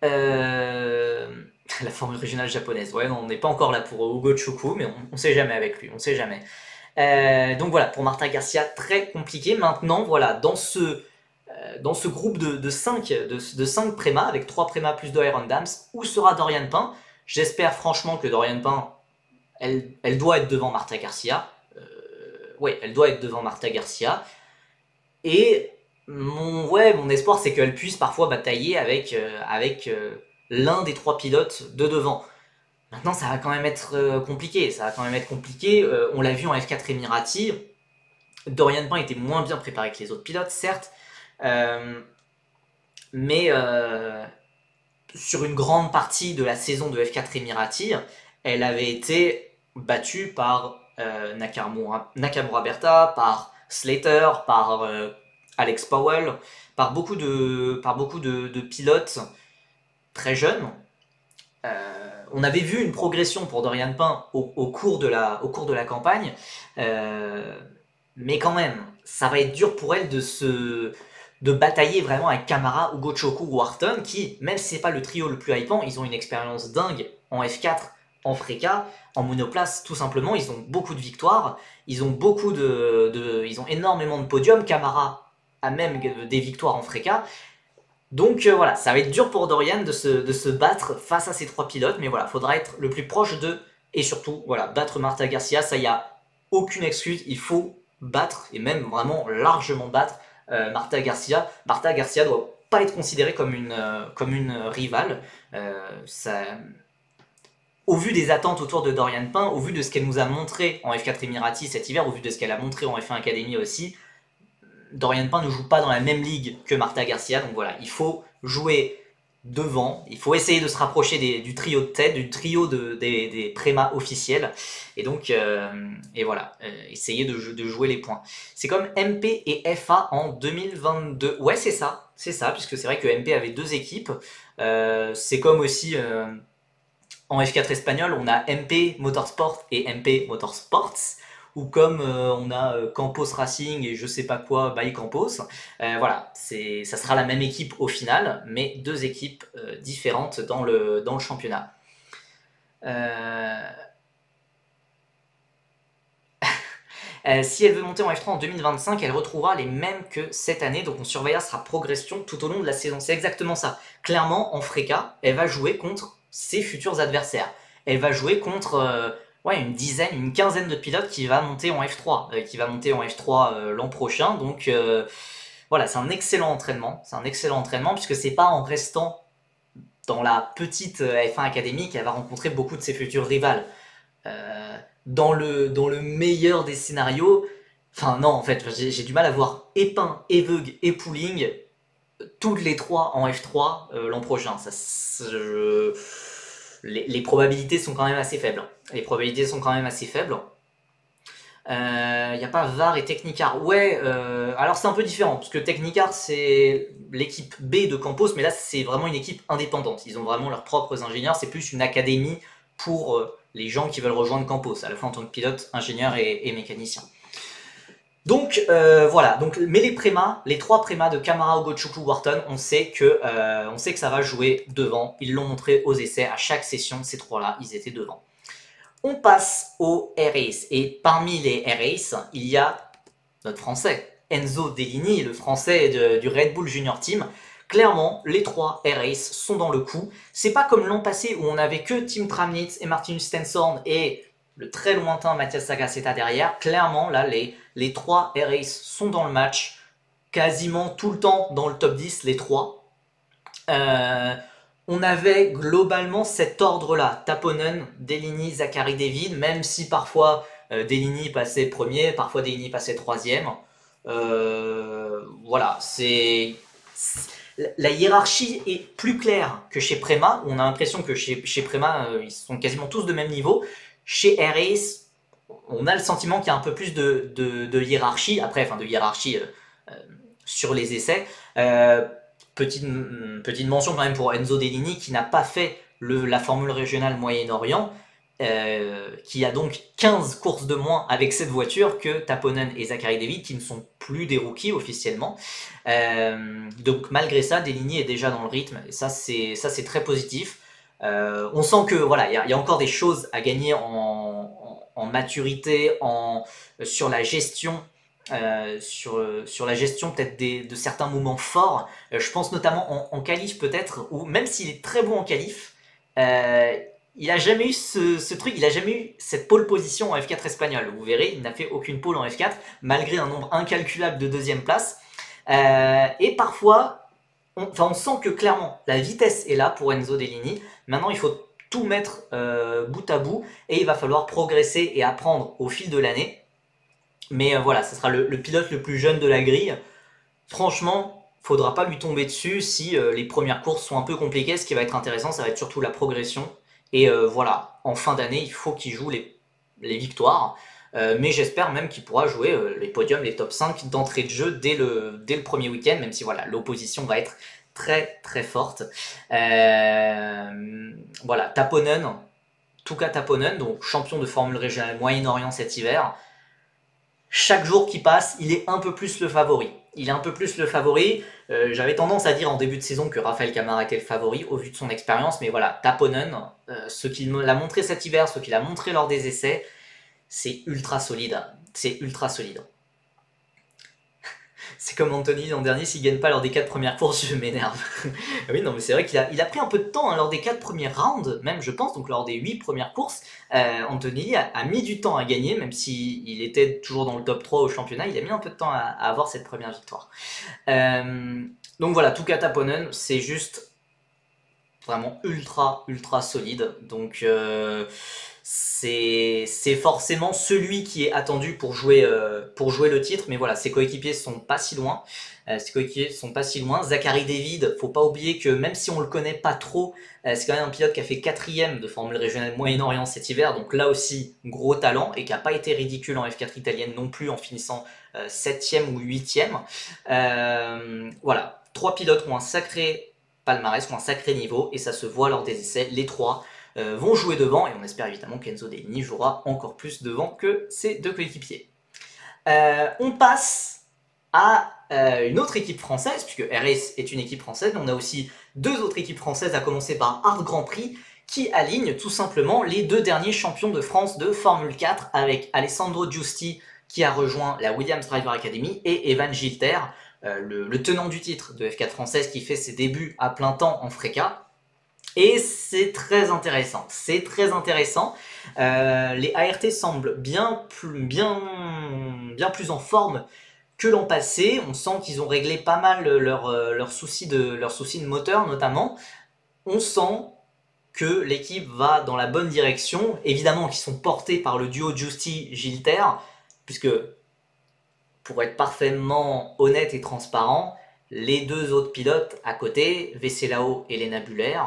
La formule régionale japonaise, ouais, non, on n'est pas encore là pour Ugo Chukwu, mais on sait jamais avec lui, on sait jamais. Donc voilà, pour Marta Garcia, très compliqué. Maintenant, voilà, dans ce groupe de 5 prémas, avec 3 prémas plus de Iron Dams, où sera Dorian Pain? J'espère franchement que Dorian Pain, elle doit être devant Marta Garcia. Ouais, elle doit être devant Marta Garcia. Et mon espoir, c'est qu'elle puisse parfois batailler avec l'un des 3 pilotes de devant. Maintenant, ça va quand même être compliqué. On l'a vu en F4 Emirati. Dorian Pain était moins bien préparé que les autres pilotes, certes. Mais sur une grande partie de la saison de F4 Emirati, elle avait été battue par Nakamura Berta, par Slater, par Alex Powell, par beaucoup de pilotes très jeunes. On avait vu une progression pour Dorian Pain au cours de la campagne, mais quand même, ça va être dur pour elle de batailler vraiment avec Camara, Ugo Chukwu ou Wharton, qui, même si c'est pas le trio le plus hypant, ils ont une expérience dingue en F4, en Freca, en monoplace, tout simplement. Ils ont beaucoup de victoires, ils ont ils ont énormément de podiums. Camara a même des victoires en Freca. Donc voilà, ça va être dur pour Dorian de se battre face à ces 3 pilotes, mais voilà, faudra être le plus proche d'eux, et surtout, voilà, battre Marta Garcia, ça y a aucune excuse, il faut battre, et même vraiment largement battre Marta Garcia. Marta Garcia doit pas être considérée comme une rivale. Au vu des attentes autour de Dorian Pain, au vu de ce qu'elle nous a montré en F4 Emirati cet hiver, au vu de ce qu'elle a montré en F1 Academy aussi, Dorian Pain ne joue pas dans la même ligue que Marta Garcia, donc voilà, il faut jouer devant, il faut essayer de se rapprocher du trio de tête, du trio des prémas officiels, et donc, et voilà, essayer de jouer les points. C'est comme MP et FA en 2022, ouais c'est ça, puisque c'est vrai que MP avait 2 équipes, c'est comme aussi en F4 espagnol, on a MP Motorsport et MP Motorsports, ou comme on a Campos Racing et je sais pas quoi by Campos. Voilà, ça sera la même équipe au final, mais 2 équipes différentes dans le championnat. Si elle veut monter en F3 en 2025, elle retrouvera les mêmes que cette année, donc on surveillera sa progression tout au long de la saison. C'est exactement ça. Clairement, en Freca, elle va jouer contre ses futurs adversaires. Elle va jouer contre une quinzaine de pilotes qui va monter en F3, l'an prochain. Donc voilà, c'est un excellent entraînement. Puisque c'est pas en restant dans la petite F1 Academy qu'elle va rencontrer beaucoup de ses futurs rivales. Dans le meilleur des scénarios, enfin non, en fait, j'ai du mal à voir Epin, Eveg et Pouling toutes les 3 en F3 l'an prochain. Les probabilités sont quand même assez faibles. Il n'y a pas VAR et Technicar. Ouais, alors c'est un peu différent, parce que Technicar c'est l'équipe B de Campos, mais là c'est vraiment une équipe indépendante. Ils ont vraiment leurs propres ingénieurs, c'est plus une académie pour les gens qui veulent rejoindre Campos, à la fois en tant que pilote, ingénieur et mécanicien. Donc voilà, mais les 3 prémas de Camara, Ugo Chukwu, Wharton, on sait que ça va jouer devant. Ils l'ont montré aux essais, à chaque session, ces 3-là, ils étaient devant. On passe aux Air-Race, et parmi les Air-Race, il y a notre français, Enzo Dellini, le français du Red Bull Junior Team. Clairement, les 3 Air-Race sont dans le coup. C'est pas comme l'an passé où on avait que Tim Tramnitz et Martin Stenson et le très lointain Mathias Sagaceta derrière. Clairement, là, les 3 Air-Race sont dans le match, quasiment tout le temps dans le top 10, les 3. On avait globalement cet ordre-là, Taponen, Dellini, Zachary David, même si parfois Dellini passait premier, parfois Dellini passait troisième. Voilà, la hiérarchie est plus claire que chez Prema. On a l'impression que chez Prema, ils sont quasiment tous de même niveau. Chez Air-Race, on a le sentiment qu'il y a un peu plus de hiérarchie, sur les essais. Petite mention quand même pour Enzo Dellini qui n'a pas fait la formule régionale Moyen-Orient, qui a donc 15 courses de moins avec cette voiture que Taponen et Zachary David, qui ne sont plus des rookies officiellement. Donc malgré ça, Deligny est déjà dans le rythme, et ça c'est très positif. On sent que voilà, il y a encore des choses à gagner en maturité, sur la gestion. Sur la gestion peut-être de certains moments forts. Je pense notamment en qualif peut-être, ou même s'il est très bon en qualif, il a jamais eu ce truc, il a jamais eu cette pole position en F4 espagnol. Vous verrez, il n'a fait aucune pole en F4, malgré un nombre incalculable de deuxième place. Et parfois, on sent que clairement, la vitesse est là pour Enzo Deligny. Maintenant, il faut tout mettre bout à bout, et il va falloir progresser et apprendre au fil de l'année. Mais voilà, ce sera le pilote le plus jeune de la grille. Franchement, faudra pas lui tomber dessus si les premières courses sont un peu compliquées. Ce qui va être intéressant, ça va être surtout la progression. Et voilà, en fin d'année, il faut qu'il joue les victoires. Mais j'espère même qu'il pourra jouer les podiums, les top 5 d'entrée de jeu dès le premier week-end, même si voilà, l'opposition va être très très forte. Voilà, Taponen, Tuka Taponen, donc champion de Formule régionale Moyen-Orient cet hiver. Chaque jour qui passe, il est un peu plus le favori. Il est un peu plus le favori. J'avais tendance à dire en début de saison que Raphaël Camara était le favori au vu de son expérience, mais voilà, Taponen, ce qu'il l'a montré cet hiver, ce qu'il a montré lors des essais, c'est ultra solide. C'est ultra solide. C'est comme Anthony l'an dernier, s'il gagne pas lors des 4 premières courses, je m'énerve. Oui, non, mais c'est vrai qu'il a pris un peu de temps hein, lors des 4 premières rounds, même je pense, donc lors des 8 premières courses. Anthony a mis du temps à gagner, même s'il était toujours dans le top 3 au championnat, il a mis un peu de temps à avoir cette première victoire. Donc voilà, Tuka Taponen, c'est juste vraiment ultra solide. Donc c'est forcément celui qui est attendu pour jouer le titre, mais voilà, ses coéquipiers sont pas si loin. Zachary David, faut pas oublier que même si on le connaît pas trop, c'est quand même un pilote qui a fait 4ème de Formule régionale Moyen-Orient cet hiver, donc là aussi gros talent, et qui a pas été ridicule en F4 italienne non plus en finissant 7ème ou 8ème. Voilà, 3 pilotes ont un sacré palmarès, ont un sacré niveau, et ça se voit lors des essais, les 3 vont jouer devant, et on espère évidemment qu'Enzo Deligny jouera encore plus devant que ses 2 coéquipiers. On passe à une autre équipe française, puisque RS est une équipe française, mais on a aussi 2 autres équipes françaises, à commencer par Hard Grand Prix, qui alignent tout simplement les 2 derniers champions de France de Formule 4, avec Alessandro Giusti, qui a rejoint la Williams Driver Academy, et Evan Gilter, le tenant du titre de F4 française, qui fait ses débuts à plein temps en FRECA. Et c'est très intéressant, les ART semblent bien plus en forme que l'an passé. On sent qu'ils ont réglé pas mal leurs soucis de moteur notamment. On sent que l'équipe va dans la bonne direction, évidemment qu'ils sont portés par le duo Giusti-Gilter, puisque pour être parfaitement honnête et transparent, les 2 autres pilotes à côté, Vesselao et Lena Buller,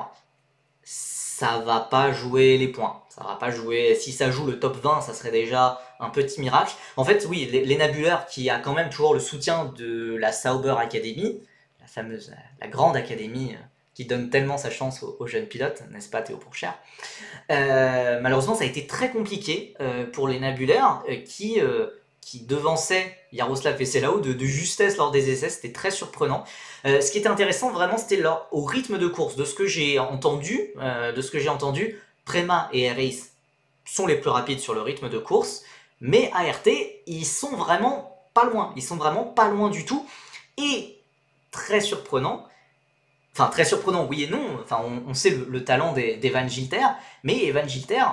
ça va pas jouer les points. Ça va pas jouer. Si ça joue le top 20, ça serait déjà un petit miracle. En fait, oui, Lena Buller, qui a quand même toujours le soutien de la Sauber Academy, la fameuse, la grande académie qui donne tellement sa chance aux jeunes pilotes, n'est-ce pas Théo Pourchère? Malheureusement, ça a été très compliqué pour Lena Buller, qui devançait Jaroslav Vesselao de justesse lors des essais. C'était très surprenant. Ce qui était intéressant vraiment, c'était au rythme de course. De ce que j'ai entendu, Prema et RS sont les plus rapides sur le rythme de course, mais ART, ils sont vraiment pas loin. Ils sont vraiment pas loin du tout. Et très surprenant, enfin très surprenant oui et non, enfin on sait le talent d'Evan Gilter, mais Evan Gilter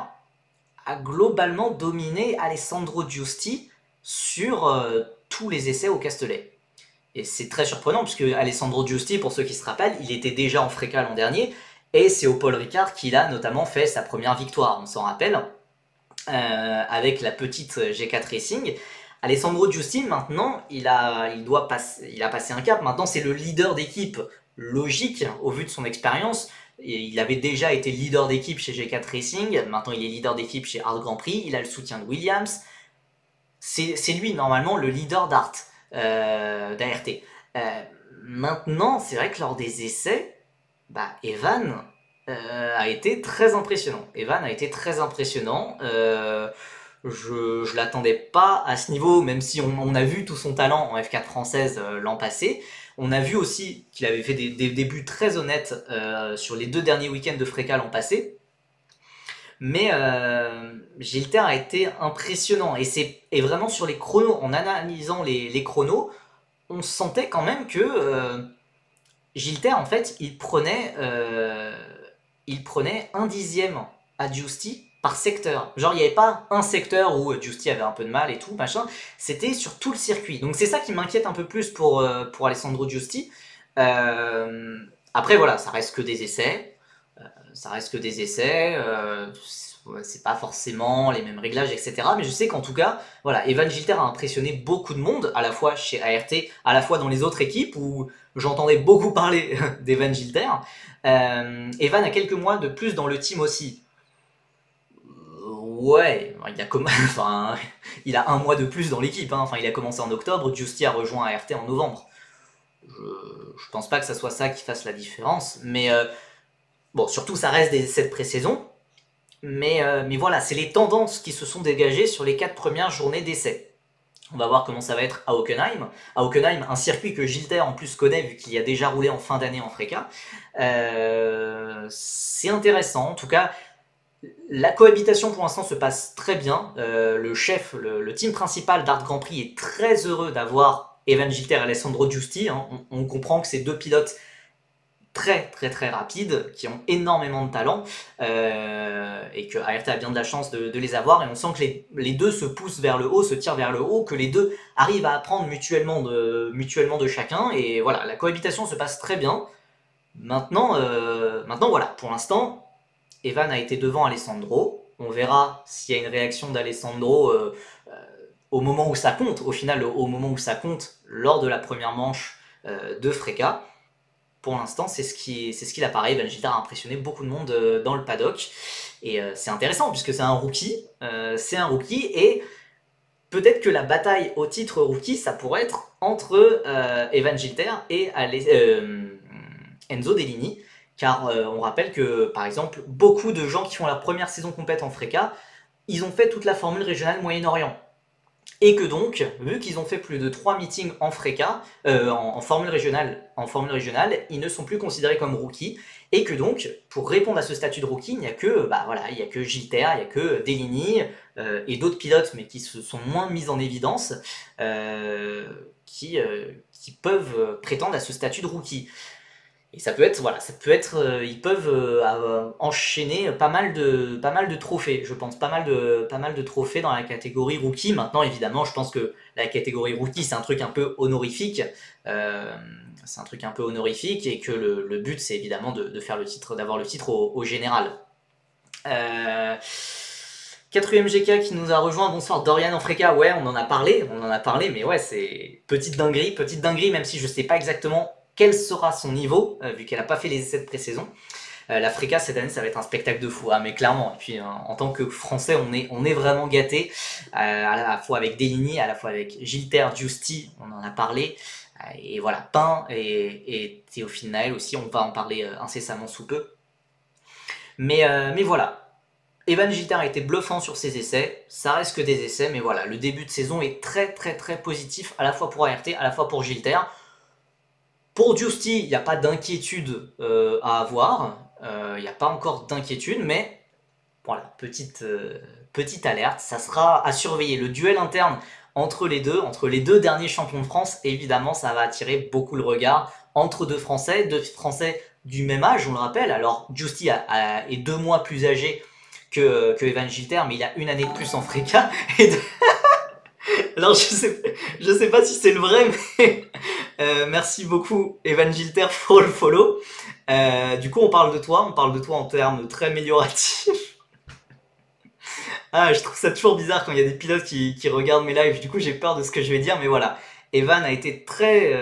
a globalement dominé Alessandro Giusti sur tous les essais au Castellet. Et c'est très surprenant, puisque Alessandro Giusti, pour ceux qui se rappellent, il était déjà en FRECA l'an dernier, et c'est au Paul Ricard qu'il a notamment fait sa première victoire, on s'en rappelle, avec la petite G4 Racing. Alessandro Giusti, maintenant, il a passé un cap, maintenant c'est le leader d'équipe logique, au vu de son expérience. Il avait déjà été leader d'équipe chez G4 Racing, maintenant il est leader d'équipe chez Hard Grand Prix, il a le soutien de Williams. C'est lui, normalement, le leader d'ART. Maintenant, c'est vrai que lors des essais, Evan, a été très impressionnant. Evan a été très impressionnant. Je l'attendais pas à ce niveau, même si on a vu tout son talent en F4 française l'an passé. On a vu aussi qu'il avait fait des débuts très honnêtes sur les 2 derniers week-ends de Freka l'an passé. Mais Gilter a été impressionnant. Et vraiment sur les chronos, en analysant les chronos, on sentait quand même que Gilter, en fait, il prenait 1/10 à Giusti par secteur. Genre, il n'y avait pas un secteur où Giusti avait un peu de mal et tout, machin. C'était sur tout le circuit. Donc c'est ça qui m'inquiète un peu plus pour Alessandro Giusti. Après, voilà, ça reste que des essais. Ça reste que des essais. C'est pas forcément les mêmes réglages, etc. Mais je sais qu'en tout cas, voilà, Evan Gilter a impressionné beaucoup de monde, à la fois chez ART, à la fois dans les autres équipes où j'entendais beaucoup parler d'Evan Gilter. Evan a quelques mois de plus dans le team aussi. Ouais, enfin, il a 1 mois de plus dans l'équipe. Hein. Enfin, il a commencé en octobre, Giusti a rejoint ART en novembre. Je pense pas que ça soit ça qui fasse la différence, mais bon, surtout ça reste des essais de pré-saison. Mais voilà, c'est les tendances qui se sont dégagées sur les 4 premières journées d'essai. On va voir comment ça va être à Hockenheim. À Hockenheim, un circuit que Gilter en plus connaît vu qu'il a déjà roulé en fin d'année en Freka. C'est intéressant. En tout cas, la cohabitation pour l'instant se passe très bien. Le chef, le team principal d'Art Grand Prix est très heureux d'avoir Evan Gilter et Alessandro Giusti. Hein. On comprend que ces 2 pilotes très très très rapides, qui ont énormément de talent, et que ART a bien de la chance de les avoir, et on sent que les deux se poussent vers le haut, se tirent vers le haut, que les deux arrivent à apprendre mutuellement de chacun, et voilà, la cohabitation se passe très bien. Maintenant voilà, pour l'instant, Evan a été devant Alessandro, on verra s'il y a une réaction d'Alessandro au moment où ça compte, au final au moment où ça compte, lors de la première manche de Freka. Pour l'instant, c'est ce qu'il apparaît. Evan Gilter a impressionné beaucoup de monde dans le paddock. Et c'est intéressant, puisque c'est un rookie. Et peut-être que la bataille au titre rookie, ça pourrait être entre Evan Gilter et Enzo Dellini. Car on rappelle que, par exemple, beaucoup de gens qui font leur première saison complète en Freka, ils ont fait toute la formule régionale Moyen-Orient. Et que donc, vu qu'ils ont fait plus de 3 meetings en Freka, en formule régionale, ils ne sont plus considérés comme rookies. Et que donc, pour répondre à ce statut de rookie, il n'y a que, il y a que Gilter, il n'y a que Dellini et d'autres pilotes, mais qui se sont moins mis en évidence, qui peuvent prétendre à ce statut de rookie. Et ça peut être, ils peuvent enchaîner pas mal de trophées, je pense, pas mal de trophées dans la catégorie rookie. Maintenant, évidemment, je pense que la catégorie rookie, c'est un truc un peu honorifique, et que le but, c'est évidemment de faire le titre, d'avoir le titre au général. 4ème GK qui nous a rejoint, bonsoir Dorian en Freka, ouais, on en a parlé, mais ouais, c'est petite dinguerie, même si je sais pas exactement quel sera son niveau, vu qu'elle n'a pas fait les essais de pré-saison. La Freka cette année, ça va être un spectacle de fou, mais clairement. Et puis en tant que Français, on est vraiment gâtés, à la fois avec Dellini, à la fois avec Gilter, Giusti, on en a parlé, et voilà, Pain et Théophile Naël aussi, on va en parler incessamment sous peu. Mais voilà. Evan Gilter a été bluffant sur ses essais, ça reste que des essais, mais voilà, le début de saison est très très très positif, à la fois pour ART, à la fois pour Gilter. Pour Giusti, il n'y a pas d'inquiétude à avoir, il n'y a pas encore d'inquiétude, mais voilà, petite alerte, ça sera à surveiller. Le duel interne entre les deux derniers champions de France, évidemment, ça va attirer beaucoup le regard entre deux Français du même âge, on le rappelle. Alors, Giusti est 2 mois plus âgé que Evan Gilter, mais il a 1 année de plus en Freka. Alors, je sais pas si c'est le vrai, mais merci beaucoup Evan Gilter pour le follow. Du coup, on parle de toi en termes très amélioratifs. Je trouve ça toujours bizarre quand il y a des pilotes qui regardent mes lives, du coup j'ai peur de ce que je vais dire, mais voilà. Evan a été très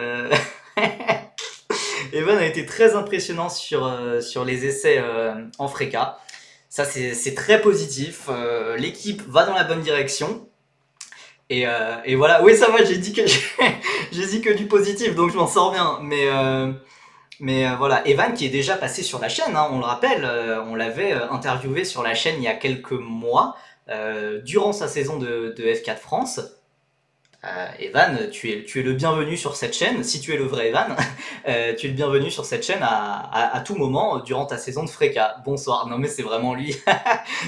impressionnant sur les essais en Freka. Ça c'est très positif, l'équipe va dans la bonne direction. Et voilà, oui ça va, j'ai dit que du positif, donc je m'en sors bien, mais Mais voilà, Evan qui est déjà passé sur la chaîne, hein, on le rappelle, on l'avait interviewé sur la chaîne il y a quelques mois, durant sa saison de F4 France. Evan, tu es le bienvenu sur cette chaîne, si tu es le vrai Evan, tu es le bienvenu sur cette chaîne à tout moment durant ta saison de Freka. Bonsoir, non mais c'est vraiment lui,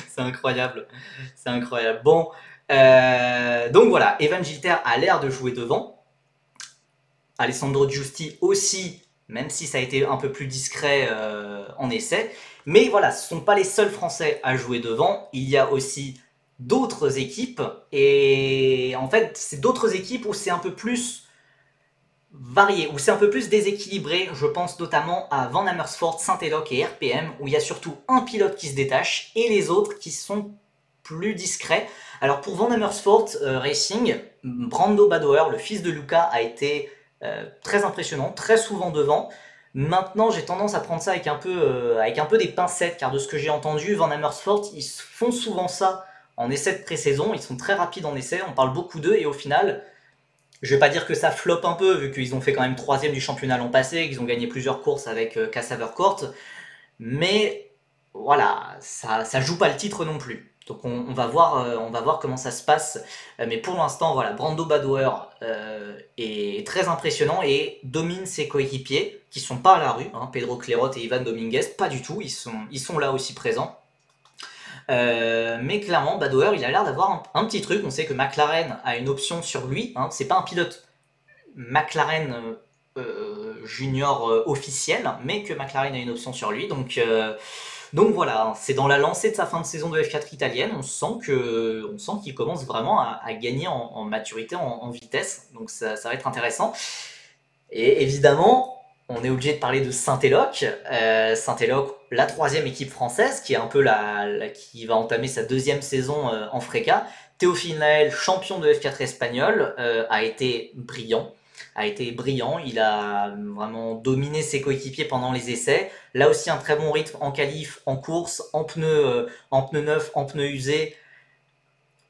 c'est incroyable, c'est incroyable. Bon, donc voilà, Evan Gilter a l'air de jouer devant, Alessandro Giusti aussi, même si ça a été un peu plus discret en essai. Mais voilà, ce ne sont pas les seuls Français à jouer devant. Il y a aussi d'autres équipes. Et en fait, c'est d'autres équipes où c'est un peu plus varié, où c'est un peu plus déséquilibré. Je pense notamment à Van Amersfoort, Saint-Eloch et RPM, où il y a surtout un pilote qui se détache et les autres qui sont plus discrets. Alors pour Van Amersfoort Racing, Brando Badoer, le fils de Luca, a été très impressionnant, très souvent devant. Maintenant, j'ai tendance à prendre ça avec un peu des pincettes, car de ce que j'ai entendu, Van Amersfoort, ils font souvent ça en essai de pré-saison, ils sont très rapides en essai, on parle beaucoup d'eux, et au final, je vais pas dire que ça floppe un peu, vu qu'ils ont fait quand même 3e du championnat l'an passé, qu'ils ont gagné plusieurs courses avec Cassaver-Court, mais voilà, ça joue pas le titre non plus. Donc on va voir comment ça se passe. Mais pour l'instant, voilà, Brando Badoer est très impressionnant et domine ses coéquipiers, qui sont pas à la rue, hein, Pedro Clerot et Ivan Dominguez, pas du tout, ils sont là aussi présents. Mais clairement, Badoer, il a l'air d'avoir un petit truc. On sait que McLaren a une option sur lui, hein, c'est pas un pilote McLaren junior officiel, mais que McLaren a une option sur lui, donc voilà, c'est dans la lancée de sa fin de saison de F4 italienne, on sent qu'il commence vraiment à gagner en maturité, en vitesse, donc ça va être intéressant. Et évidemment, on est obligé de parler de Saint-Eloch. Saint-Eloch, la 3e équipe française, qui est un peu qui va entamer sa 2e saison en Freka. Théophile Nael, champion de F4 espagnol, a été brillant. Il a vraiment dominé ses coéquipiers pendant les essais. Là aussi, un très bon rythme en qualif, en course, en pneus neufs, en pneus usés.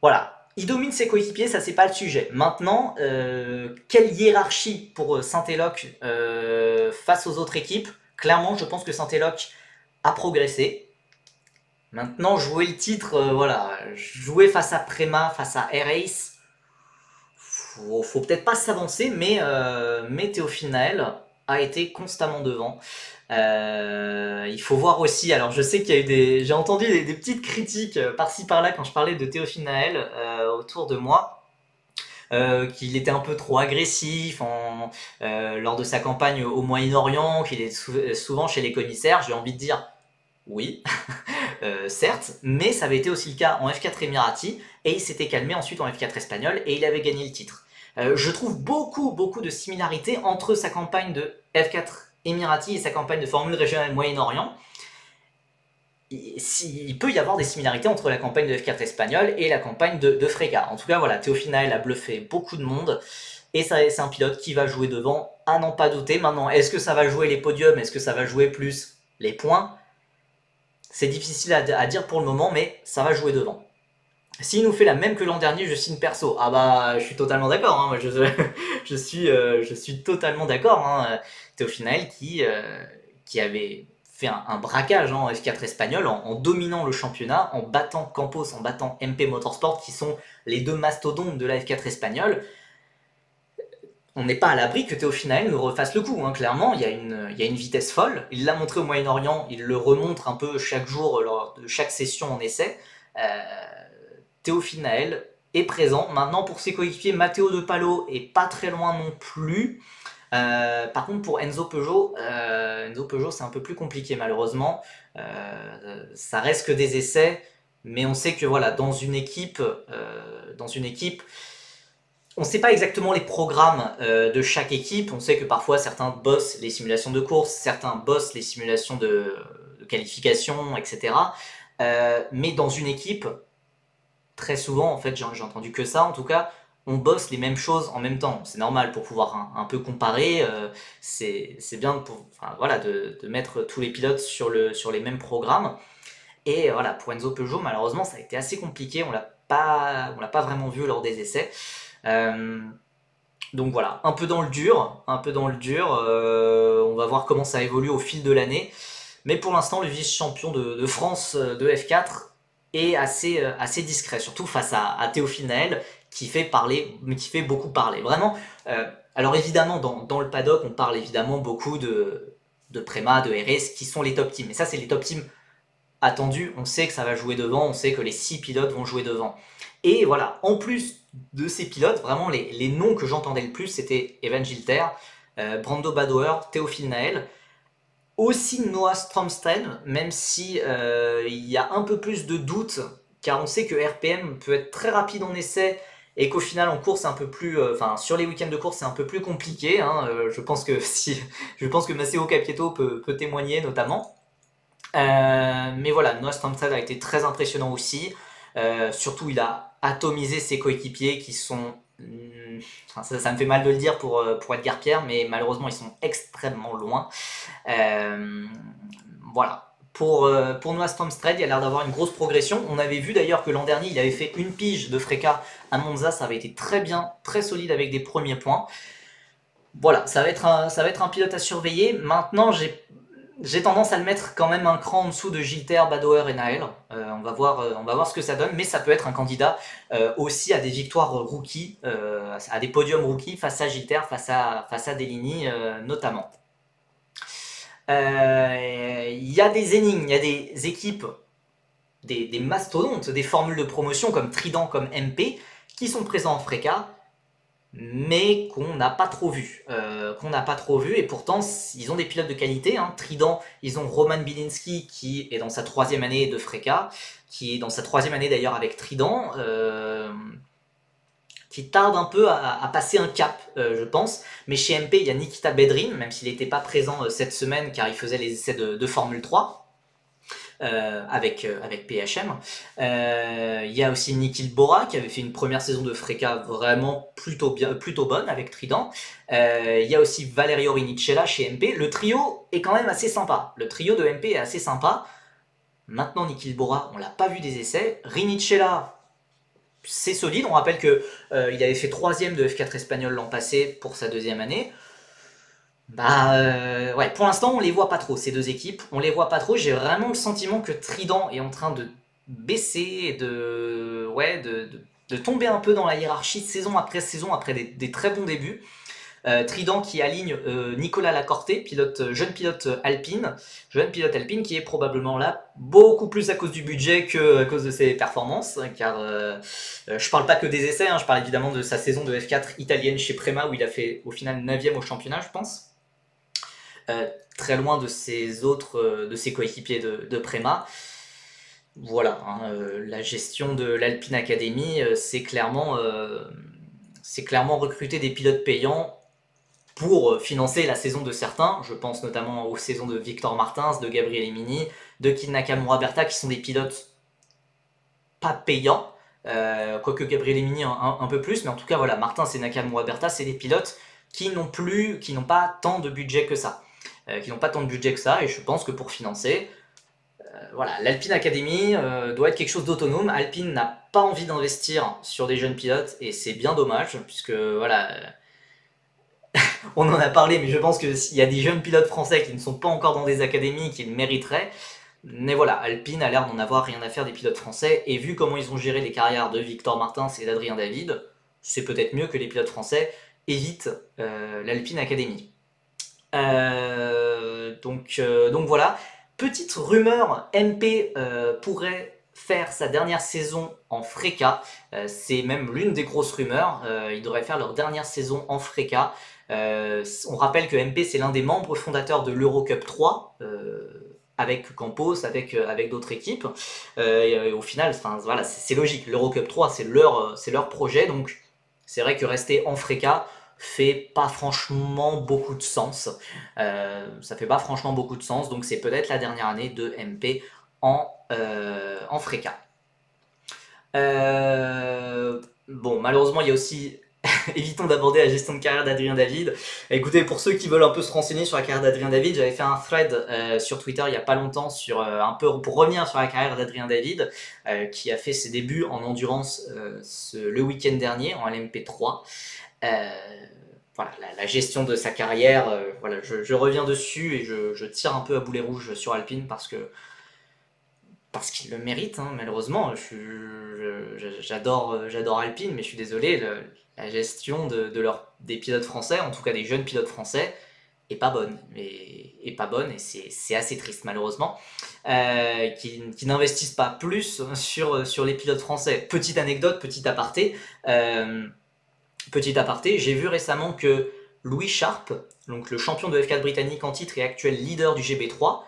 Voilà, il domine ses coéquipiers, ça c'est pas le sujet. Maintenant, quelle hiérarchie pour Saint-Eloch face aux autres équipes? Clairement, je pense que Saint-Eloch a progressé. Maintenant, jouer le titre, voilà, jouer face à Prema, face à Air-Ace, faut peut-être pas s'avancer, mais Théophile Nael a été constamment devant. Il faut voir aussi, alors je sais qu'il y a eu j'ai entendu des petites critiques par-ci par-là quand je parlais de Théophile Nael autour de moi, qu'il était un peu trop agressif lors de sa campagne au Moyen-Orient, qu'il est souvent chez les commissaires. J'ai envie de dire oui, certes, mais ça avait été aussi le cas en F4 Emirati, et il s'était calmé ensuite en F4 espagnol, et il avait gagné le titre. Je trouve beaucoup de similarités entre sa campagne de F4 Emirati et sa campagne de Formule Régionale Moyen-Orient. Il peut y avoir des similarités entre la campagne de F4 espagnol et la campagne de Freka. En tout cas, voilà, Théophile Nael a bluffé beaucoup de monde, et c'est un pilote qui va jouer devant, à n'en pas douter. Maintenant, est-ce que ça va jouer les podiums? Est-ce que ça va jouer plus les points? C'est difficile à dire pour le moment, mais ça va jouer devant. S'il nous fait la même que l'an dernier, je signe perso. Ah bah, je suis totalement d'accord. Hein. Je suis totalement d'accord. Hein. Théophile Nael qui avait fait un braquage en F4 espagnol en dominant le championnat, en battant Campos, en battant MP Motorsport, qui sont les deux mastodontes de la F4 espagnole. On n'est pas à l'abri que Théophile Nael nous refasse le coup, hein. Clairement, il y a une vitesse folle. Il l'a montré au Moyen-Orient, il le remontre un peu chaque jour lors de chaque session en essai. Théophile Nael est présent. Maintenant, pour ses coéquipiers, Matteo De Palo est pas très loin non plus. Par contre, pour Enzo Peugeot, c'est un peu plus compliqué malheureusement. Ça reste que des essais, mais on sait que voilà, dans une équipe, on ne sait pas exactement les programmes de chaque équipe. On sait que parfois certains bossent les simulations de course, certains bossent les simulations de qualification, etc. Mais dans une équipe, très souvent, en fait, j'ai entendu que ça, en tout cas, on bosse les mêmes choses en même temps. C'est normal pour pouvoir un peu comparer. C'est bien de mettre tous les pilotes sur les mêmes programmes. Et voilà, pour Enzo Peugeot, malheureusement, ça a été assez compliqué. On l'a pas vraiment vu lors des essais. Donc voilà, un peu dans le dur, un peu dans le dur. On va voir comment ça évolue au fil de l'année. Mais pour l'instant, le vice-champion de France de F4 est assez discret, surtout face à Théophile Naël, qui fait parler, mais qui fait beaucoup parler. Vraiment. Alors évidemment, dans le paddock, on parle évidemment beaucoup de Prema, de RS, qui sont les top teams. Et ça, c'est les top teams attendus. On sait que ça va jouer devant, on sait que les 6 pilotes vont jouer devant. Et voilà, en plus de ces pilotes, vraiment les noms que j'entendais le plus, c'était Evan Gilter, Brando Badoer, Théophile Naël, aussi Noah Stromsten, même si il y a un peu plus de doutes, car on sait que RPM peut être très rapide en essai et qu'au final en course c'est un peu plus, enfin sur les week-ends de course c'est un peu plus compliqué. Hein, je pense que je pense que Matteo Capieto peut témoigner notamment. Mais voilà, Noah Stromstad a été très impressionnant aussi. Surtout, il a atomisé ses coéquipiers qui sont. Enfin, ça me fait mal de le dire pour Edgar Pierre, mais malheureusement, ils sont extrêmement loin. Euh, voilà. Pour Noah Stromstad, il a l'air d'avoir une grosse progression. On avait vu d'ailleurs que l'an dernier, il avait fait une pige de Freca à Monza. Ça avait été très bien, très solide avec des premiers points. Voilà, ça va être un pilote à surveiller. Maintenant, j'ai tendance à le mettre quand même un cran en dessous de Gilter, Badoer et Naël. On va voir ce que ça donne, mais ça peut être un candidat aussi à des victoires rookies, à des podiums rookies face à Gilter, face à Deligny notamment. Il y a des énigmes, il y a des équipes, des mastodontes, des formules de promotion comme Trident, comme MP, qui sont présents en Freca, mais qu'on n'a pas trop vu. Et pourtant, ils ont des pilotes de qualité. Hein. Trident, ils ont Roman Bilinski, qui est dans sa 3e année de Freca, qui est dans sa 3e année d'ailleurs avec Trident, qui tarde un peu à passer un cap, je pense. Mais chez MP, il y a Nikita Bedrin, même s'il n'était pas présent cette semaine, car il faisait les essais de Formule 3. Avec PHM. Il y a aussi Nikhil Bora qui avait fait une première saison de Freca vraiment plutôt bonne avec Trident. Il y a aussi Valerio Rinicella chez MP. Le trio est quand même assez sympa. Le trio de MP est assez sympa. Maintenant, Nikhil Bora, on l'a pas vu des essais. Rinicella, c'est solide. On rappelle qu'il avait fait 3e de F4 espagnol l'an passé pour sa 2e année. Ouais, pour l'instant on les voit pas trop ces deux équipes, on les voit pas trop. J'ai vraiment le sentiment que Trident est en train de baisser et de tomber un peu dans la hiérarchie saison après des très bons débuts. Trident qui aligne Nicolas Lacorte, jeune pilote Alpine, qui est probablement là beaucoup plus à cause du budget que à cause de ses performances, car je parle pas que des essais, hein, je parle évidemment de sa saison de F4 italienne chez Prema où il a fait au final 9e au championnat, je pense. Très loin de ses coéquipiers de Prema. Voilà, hein, la gestion de l'Alpine Academy, c'est clairement recruter des pilotes payants pour financer la saison de certains. Je pense notamment aux saisons de Victor Martins, de Gabriel Emini, de Kin Nakamura Berta, qui sont des pilotes pas payants. Quoique Gabriel Emini un peu plus, mais en tout cas, voilà, Martins et Nakamura Berta, c'est des pilotes qui n'ont pas tant de budget que ça. Et je pense que pour financer, voilà, l'Alpine Academy doit être quelque chose d'autonome. Alpine n'a pas envie d'investir sur des jeunes pilotes et c'est bien dommage puisque voilà, on en a parlé, mais je pense qu'il y a des jeunes pilotes français qui ne sont pas encore dans des académies qui le mériteraient. Mais voilà, Alpine a l'air d'en avoir rien à faire des pilotes français et vu comment ils ont géré les carrières de Victor Martins et d'Adrien David, c'est peut-être mieux que les pilotes français évitent l'Alpine Academy. Donc voilà. Petite rumeur, MP pourrait faire sa dernière saison en Freca. C'est même l'une des grosses rumeurs. Ils devraient faire leur dernière saison en Freca. On rappelle que MP c'est l'un des membres fondateurs de l'Eurocup 3. Avec Campos, avec d'autres équipes. Et au final, voilà, c'est logique. L'Eurocup 3, c'est leur projet. Donc c'est vrai que rester en Freca fait pas franchement beaucoup de sens. Ça fait pas franchement beaucoup de sens, donc c'est peut-être la dernière année de MP en Freca. Bon, malheureusement, il y a aussi évitons d'aborder la gestion de carrière d'Adrien David. Écoutez, pour ceux qui veulent un peu se renseigner sur la carrière d'Adrien David, j'avais fait un thread sur Twitter il n'y a pas longtemps sur un peu pour revenir sur la carrière d'Adrien David, qui a fait ses débuts en endurance le week-end dernier en LMP3. voilà, la gestion de sa carrière, voilà, je reviens dessus et je tire un peu à boulet rouge sur Alpine parce qu'il le mérite, hein, malheureusement. J'adore Alpine, mais je suis désolé, la gestion des pilotes français, en tout cas des jeunes pilotes français, est pas bonne. Et pas bonne, et c'est assez triste, malheureusement, qui n'investissent pas plus sur les pilotes français. Petite anecdote, petit aparté, j'ai vu récemment que Louis Sharp, donc le champion de F4 britannique en titre et actuel leader du GB3,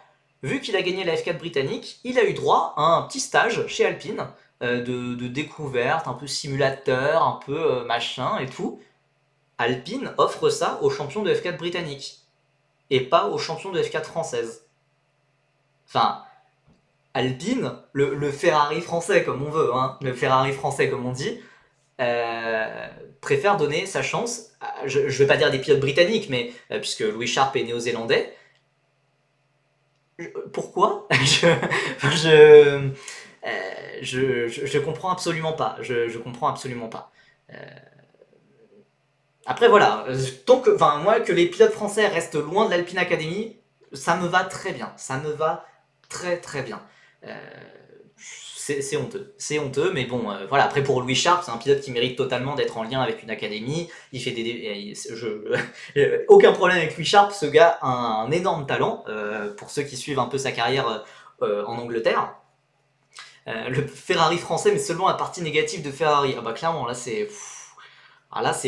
vu qu'il a gagné la F4 britannique, il a eu droit à un petit stage chez Alpine, de découverte, un peu simulateur, un peu machin et tout. Alpine offre ça aux champions de F4 britannique, et pas aux champions de F4 française. Enfin, Alpine, le Ferrari français comme on veut, hein, le Ferrari français comme on dit, préfère donner sa chance, je vais pas dire des pilotes britanniques, mais puisque Louis Sharp est néo-zélandais, pourquoi je comprends absolument pas. Je comprends absolument pas. Après voilà, tant que, enfin moi que les pilotes français restent loin de l'Alpine Academy, ça me va très bien. Ça me va très très bien. Euh, c'est honteux, mais bon, voilà. Après pour Louis Sharp, c'est un pilote qui mérite totalement d'être en lien avec une académie. Il fait aucun problème avec Louis Sharp. Ce gars a un énorme talent. Pour ceux qui suivent un peu sa carrière en Angleterre, le Ferrari français, mais seulement la partie négative de Ferrari. Ah bah clairement, là c'est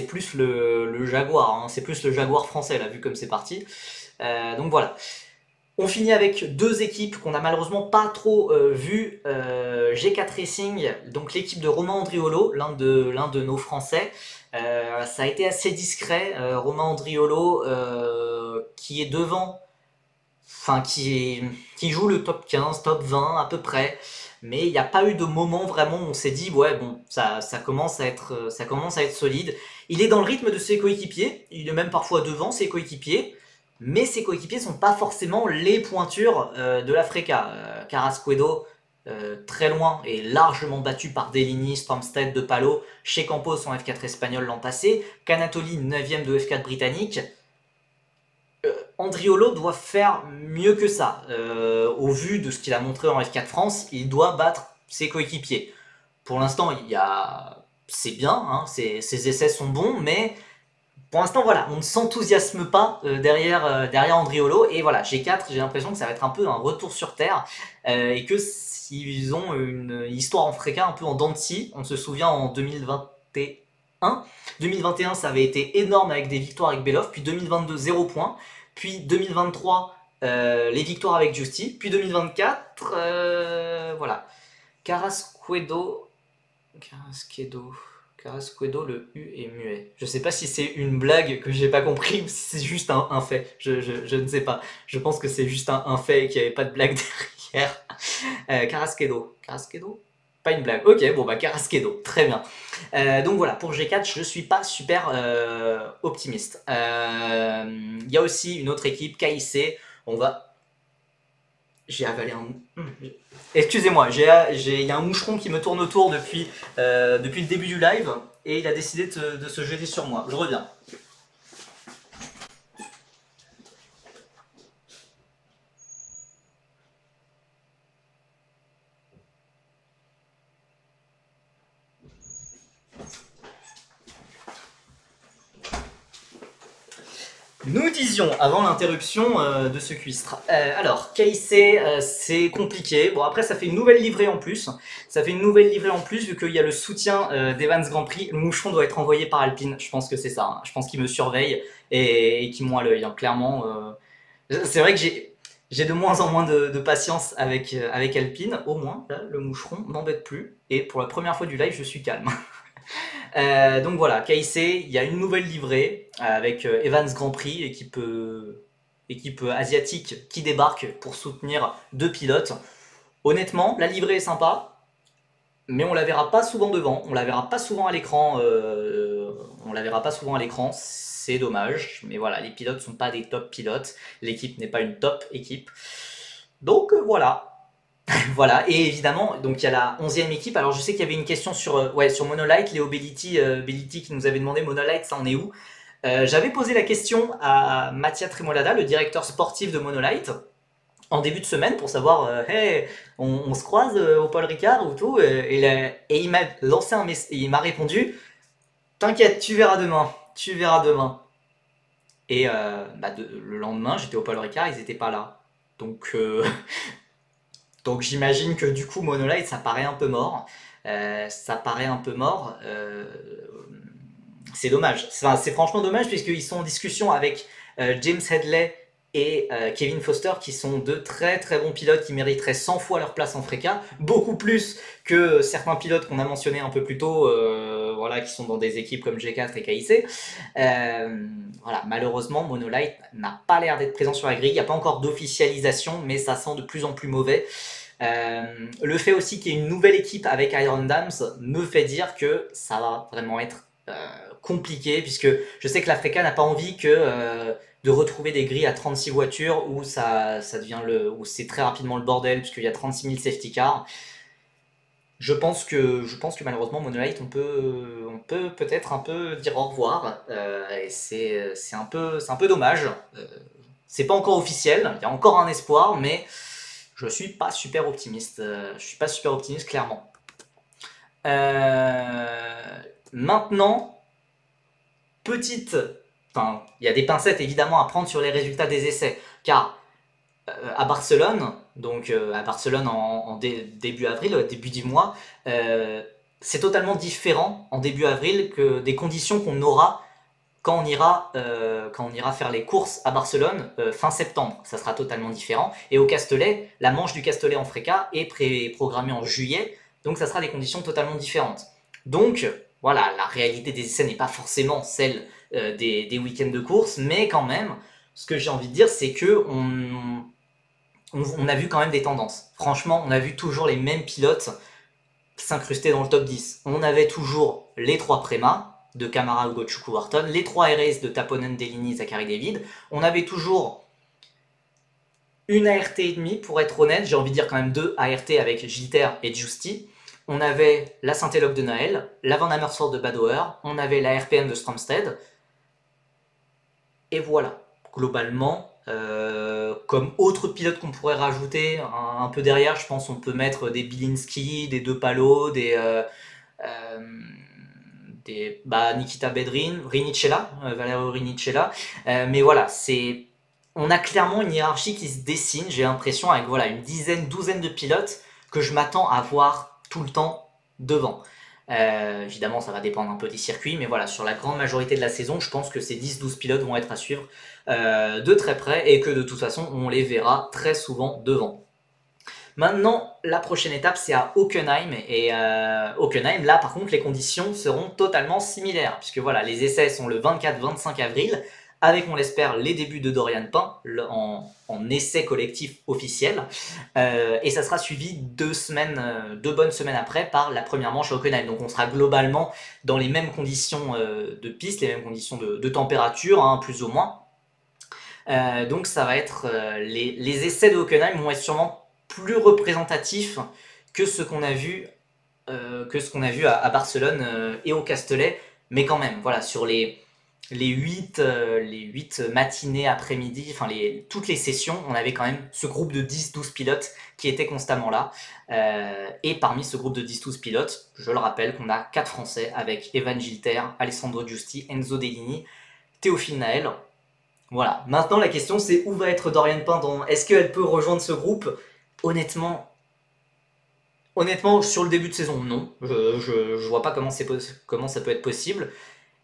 plus le Jaguar, hein. C'est plus le Jaguar français là, vu comme c'est parti. Donc voilà. On finit avec deux équipes qu'on n'a malheureusement pas trop vues. G4 Racing, donc l'équipe de Romain Andriolo, l'un de nos Français. Ça a été assez discret. Romain Andriolo, qui est devant, enfin qui joue le top 15, top 20 à peu près. Mais il n'y a pas eu de moment vraiment où on s'est dit ouais bon ça commence à être solide. Il est dans le rythme de ses coéquipiers, il est même parfois devant ses coéquipiers. Mais ses coéquipiers sont pas forcément les pointures de la Freca. Carrasquedo, très loin, et largement battu par Deligny, Stromstead, De Palo, chez Campos en F4 espagnol l'an passé, Canatoli 9ème de F4 britannique. Andriolo doit faire mieux que ça. Au vu de ce qu'il a montré en F4 France, il doit battre ses coéquipiers. Pour l'instant, c'est bien, hein, ses essais sont bons, mais pour l'instant, voilà, on ne s'enthousiasme pas derrière Andriolo. Et voilà, G4, j'ai l'impression que ça va être un peu un retour sur Terre. Et que s'ils ont une histoire en Freca un peu en dents de scie. On se souvient en 2021. 2021, ça avait été énorme avec des victoires avec Belov. Puis 2022, 0 points. Puis 2023, les victoires avec Justy. Puis 2024, voilà. Carrasquedo, le U est muet. Je sais pas si c'est une blague que j'ai pas compris ou si c'est juste un fait. Je ne sais pas. Je pense que c'est juste un fait et qu'il n'y avait pas de blague derrière. Carrasquedo. Pas une blague. Ok, bon bah Carrasquedo. Très bien. Donc voilà, pour G4, je suis pas super optimiste. Il y a aussi une autre équipe, KIC. J'ai avalé un... Excusez-moi, il y a un moucheron qui me tourne autour depuis le début du live et il a décidé de se jeter sur moi. Je reviens. Nous disions avant l'interruption de ce cuistre. Alors, KIC, c'est compliqué. Bon, après, ça fait une nouvelle livrée en plus. Vu qu'il y a le soutien d'Evans Grand Prix. Le moucheron doit être envoyé par Alpine. Je pense que c'est ça, hein. Je pense qu'ils me surveillent et qu'ils m'ont à l'œil, hein. Clairement, c'est vrai que j'ai de moins en moins de patience avec Alpine. Au moins, là, le moucheron m'embête plus. Et pour la première fois du live, je suis calme. Donc voilà, KIC, il y a une nouvelle livrée avec Evans Grand Prix, équipe asiatique qui débarque pour soutenir deux pilotes. Honnêtement, la livrée est sympa, mais on la verra pas souvent devant, on la verra pas souvent à l'écran. C'est dommage, mais voilà, les pilotes sont pas des top pilotes, l'équipe n'est pas une top équipe. Donc voilà. Voilà, et évidemment, donc il y a la 11e équipe. Alors je sais qu'il y avait une question sur Monolight, Léo Belliti qui nous avait demandé Monolight, ça en est où? J'avais posé la question à Mattia Tremolada, le directeur sportif de Monolight, en début de semaine pour savoir, hey, on se croise au Paul Ricard ou tout, et il m'a lancé un message, il m'a répondu, t'inquiète, tu verras demain, tu verras demain. Et le lendemain, j'étais au Paul Ricard, ils étaient pas là. Donc, donc j'imagine que du coup, Monolight, ça paraît un peu mort. Ça paraît un peu mort. C'est dommage. C'est franchement dommage puisqu'ils sont en discussion avec James Headley et Kevin Foster qui sont deux très très bons pilotes qui mériteraient 100 fois leur place en FRECA, beaucoup plus que certains pilotes qu'on a mentionnés un peu plus tôt, voilà, qui sont dans des équipes comme G4 et KIC. Voilà, malheureusement, Monolight n'a pas l'air d'être présent sur la grille. Il n'y a pas encore d'officialisation, mais ça sent de plus en plus mauvais. Le fait aussi qu'il y ait une nouvelle équipe avec Iron Dams me fait dire que ça va vraiment être compliqué, puisque je sais que la FRECA n'a pas envie de retrouver des grilles à 36 voitures où ça devient où c'est très rapidement le bordel, puisqu'il y a 36 000 safety cars. Je pense que malheureusement Monolight on peut peut-être un peu dire au revoir, et c'est un peu dommage. C'est pas encore officiel, il y a encore un espoir, mais je suis pas super optimiste. Je suis pas super optimiste clairement. Maintenant, enfin, il y a des pincettes évidemment à prendre sur les résultats des essais, car à Barcelone, donc à Barcelone début avril, début du mois, c'est totalement différent en début avril que des conditions qu'on aura quand on ira faire les courses à Barcelone fin septembre. Ça sera totalement différent. Et au Castellet, la manche du Castellet en FRECA est programmée en juillet, donc ça sera des conditions totalement différentes. Donc voilà, la réalité des essais n'est pas forcément celle des week-ends de course, mais quand même, ce que j'ai envie de dire, c'est que on a vu quand même des tendances. Franchement, on a vu toujours les mêmes pilotes s'incruster dans le top 10. On avait toujours les 3 Prema de Camara, Ugo, Choukou, Wharton, les 3 RS de Taponen, Deligny, Zachary David. On avait toujours une ART et demi, pour être honnête, j'ai envie de dire quand même 2 ART avec Gilter et Giusti. On avait la Saint-Eloque de Naël, la Van Amersfoort de Badoer, on avait la RPM de Stromsted. Et voilà, globalement, comme autres pilotes qu'on pourrait rajouter un peu derrière, je pense on peut mettre des Bilinski, des De Palo, Nikita Bedrin, Rinicella, Valerio Rinicella. Mais voilà, on a clairement une hiérarchie qui se dessine, j'ai l'impression, avec voilà, une douzaine de pilotes que je m'attends à voir tout le temps devant. Évidemment, ça va dépendre un peu des circuits, mais voilà, sur la grande majorité de la saison, je pense que ces 10-12 pilotes vont être à suivre de très près et que de toute façon, on les verra très souvent devant. Maintenant, la prochaine étape, c'est à Hockenheim. Et Hockenheim, là, par contre, les conditions seront totalement similaires, puisque voilà, les essais sont le 24-25 avril, avec, on l'espère, les débuts de Dorian Pain en essai collectif officiel. Et ça sera suivi 2 bonnes semaines après par la première manche à Hockenheim. Donc on sera globalement dans les mêmes conditions de piste, les mêmes conditions de température, hein, plus ou moins. Donc ça va être les essais de Hockenheim vont être sûrement plus représentatifs que ce qu'on a vu à Barcelone et au Castellet, mais quand même, voilà, sur les 8 matinées, après-midi, enfin toutes les sessions, on avait quand même ce groupe de 10-12 pilotes qui étaient constamment là. Et parmi ce groupe de 10-12 pilotes, je le rappelle qu'on a 4 Français avec Evan Gilter, Alessandro Giusti, Enzo Deligny, Théophile Naël. Voilà, maintenant la question c'est où va être Dorian Pain est-ce qu'elle peut rejoindre ce groupe? Honnêtement, sur le début de saison, non. Je vois pas comment ça peut être possible.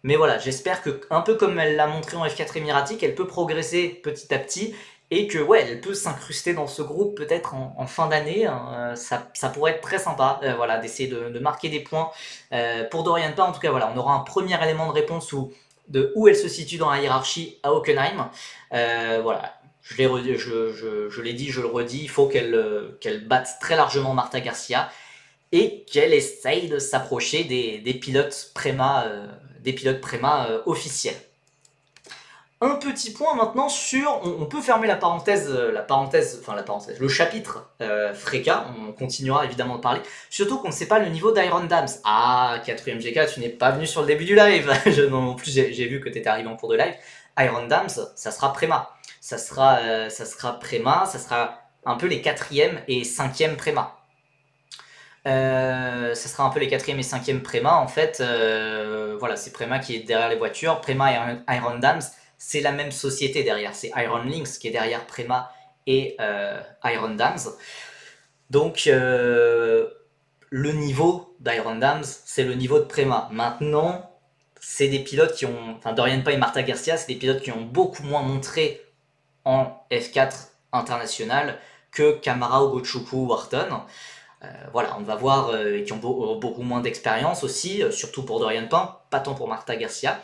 Mais voilà, j'espère que, un peu comme elle l'a montré en F4 Émiratique, elle peut progresser petit à petit et que ouais, elle peut s'incruster dans ce groupe peut-être en fin d'année. Hein, ça pourrait être très sympa, voilà, d'essayer de marquer des points pour Dorian Pain. En tout cas, voilà, on aura un premier élément de réponse de où elle se situe dans la hiérarchie à Hockenheim. Voilà, je l'ai dit, je le redis, il faut qu'elle batte très largement Marta Garcia et qu'elle essaye de s'approcher des pilotes Prema officiels. Un petit point maintenant sur, on peut fermer la parenthèse, le chapitre Freka, on continuera évidemment de parler, surtout qu'on ne sait pas le niveau d'Iron Dams. Ah, 4ème GK, tu n'es pas venu sur le début du live, non plus j'ai vu que tu étais arrivé en cours de live. Iron Dams, ça sera Préma, ça sera Préma, ça sera un peu les 4e et 5e Préma. Ça sera un peu les 4e et 5e Préma en fait, voilà, c'est Préma qui est derrière les voitures, Préma et Iron Dams, c'est la même société derrière, c'est Iron Lynx qui est derrière Préma et Iron Dams. Donc le niveau d'Iron Dams, c'est le niveau de Préma. Maintenant, c'est des pilotes qui ont, enfin Dorian Pin et Marta Garcia, c'est des pilotes qui ont beaucoup moins montré en F4 international que Kamara, Ogochukwu ou Wharton. Voilà, on va voir, qui ont beaucoup moins d'expérience aussi, surtout pour Dorian Pin, pas tant pour Marta Garcia.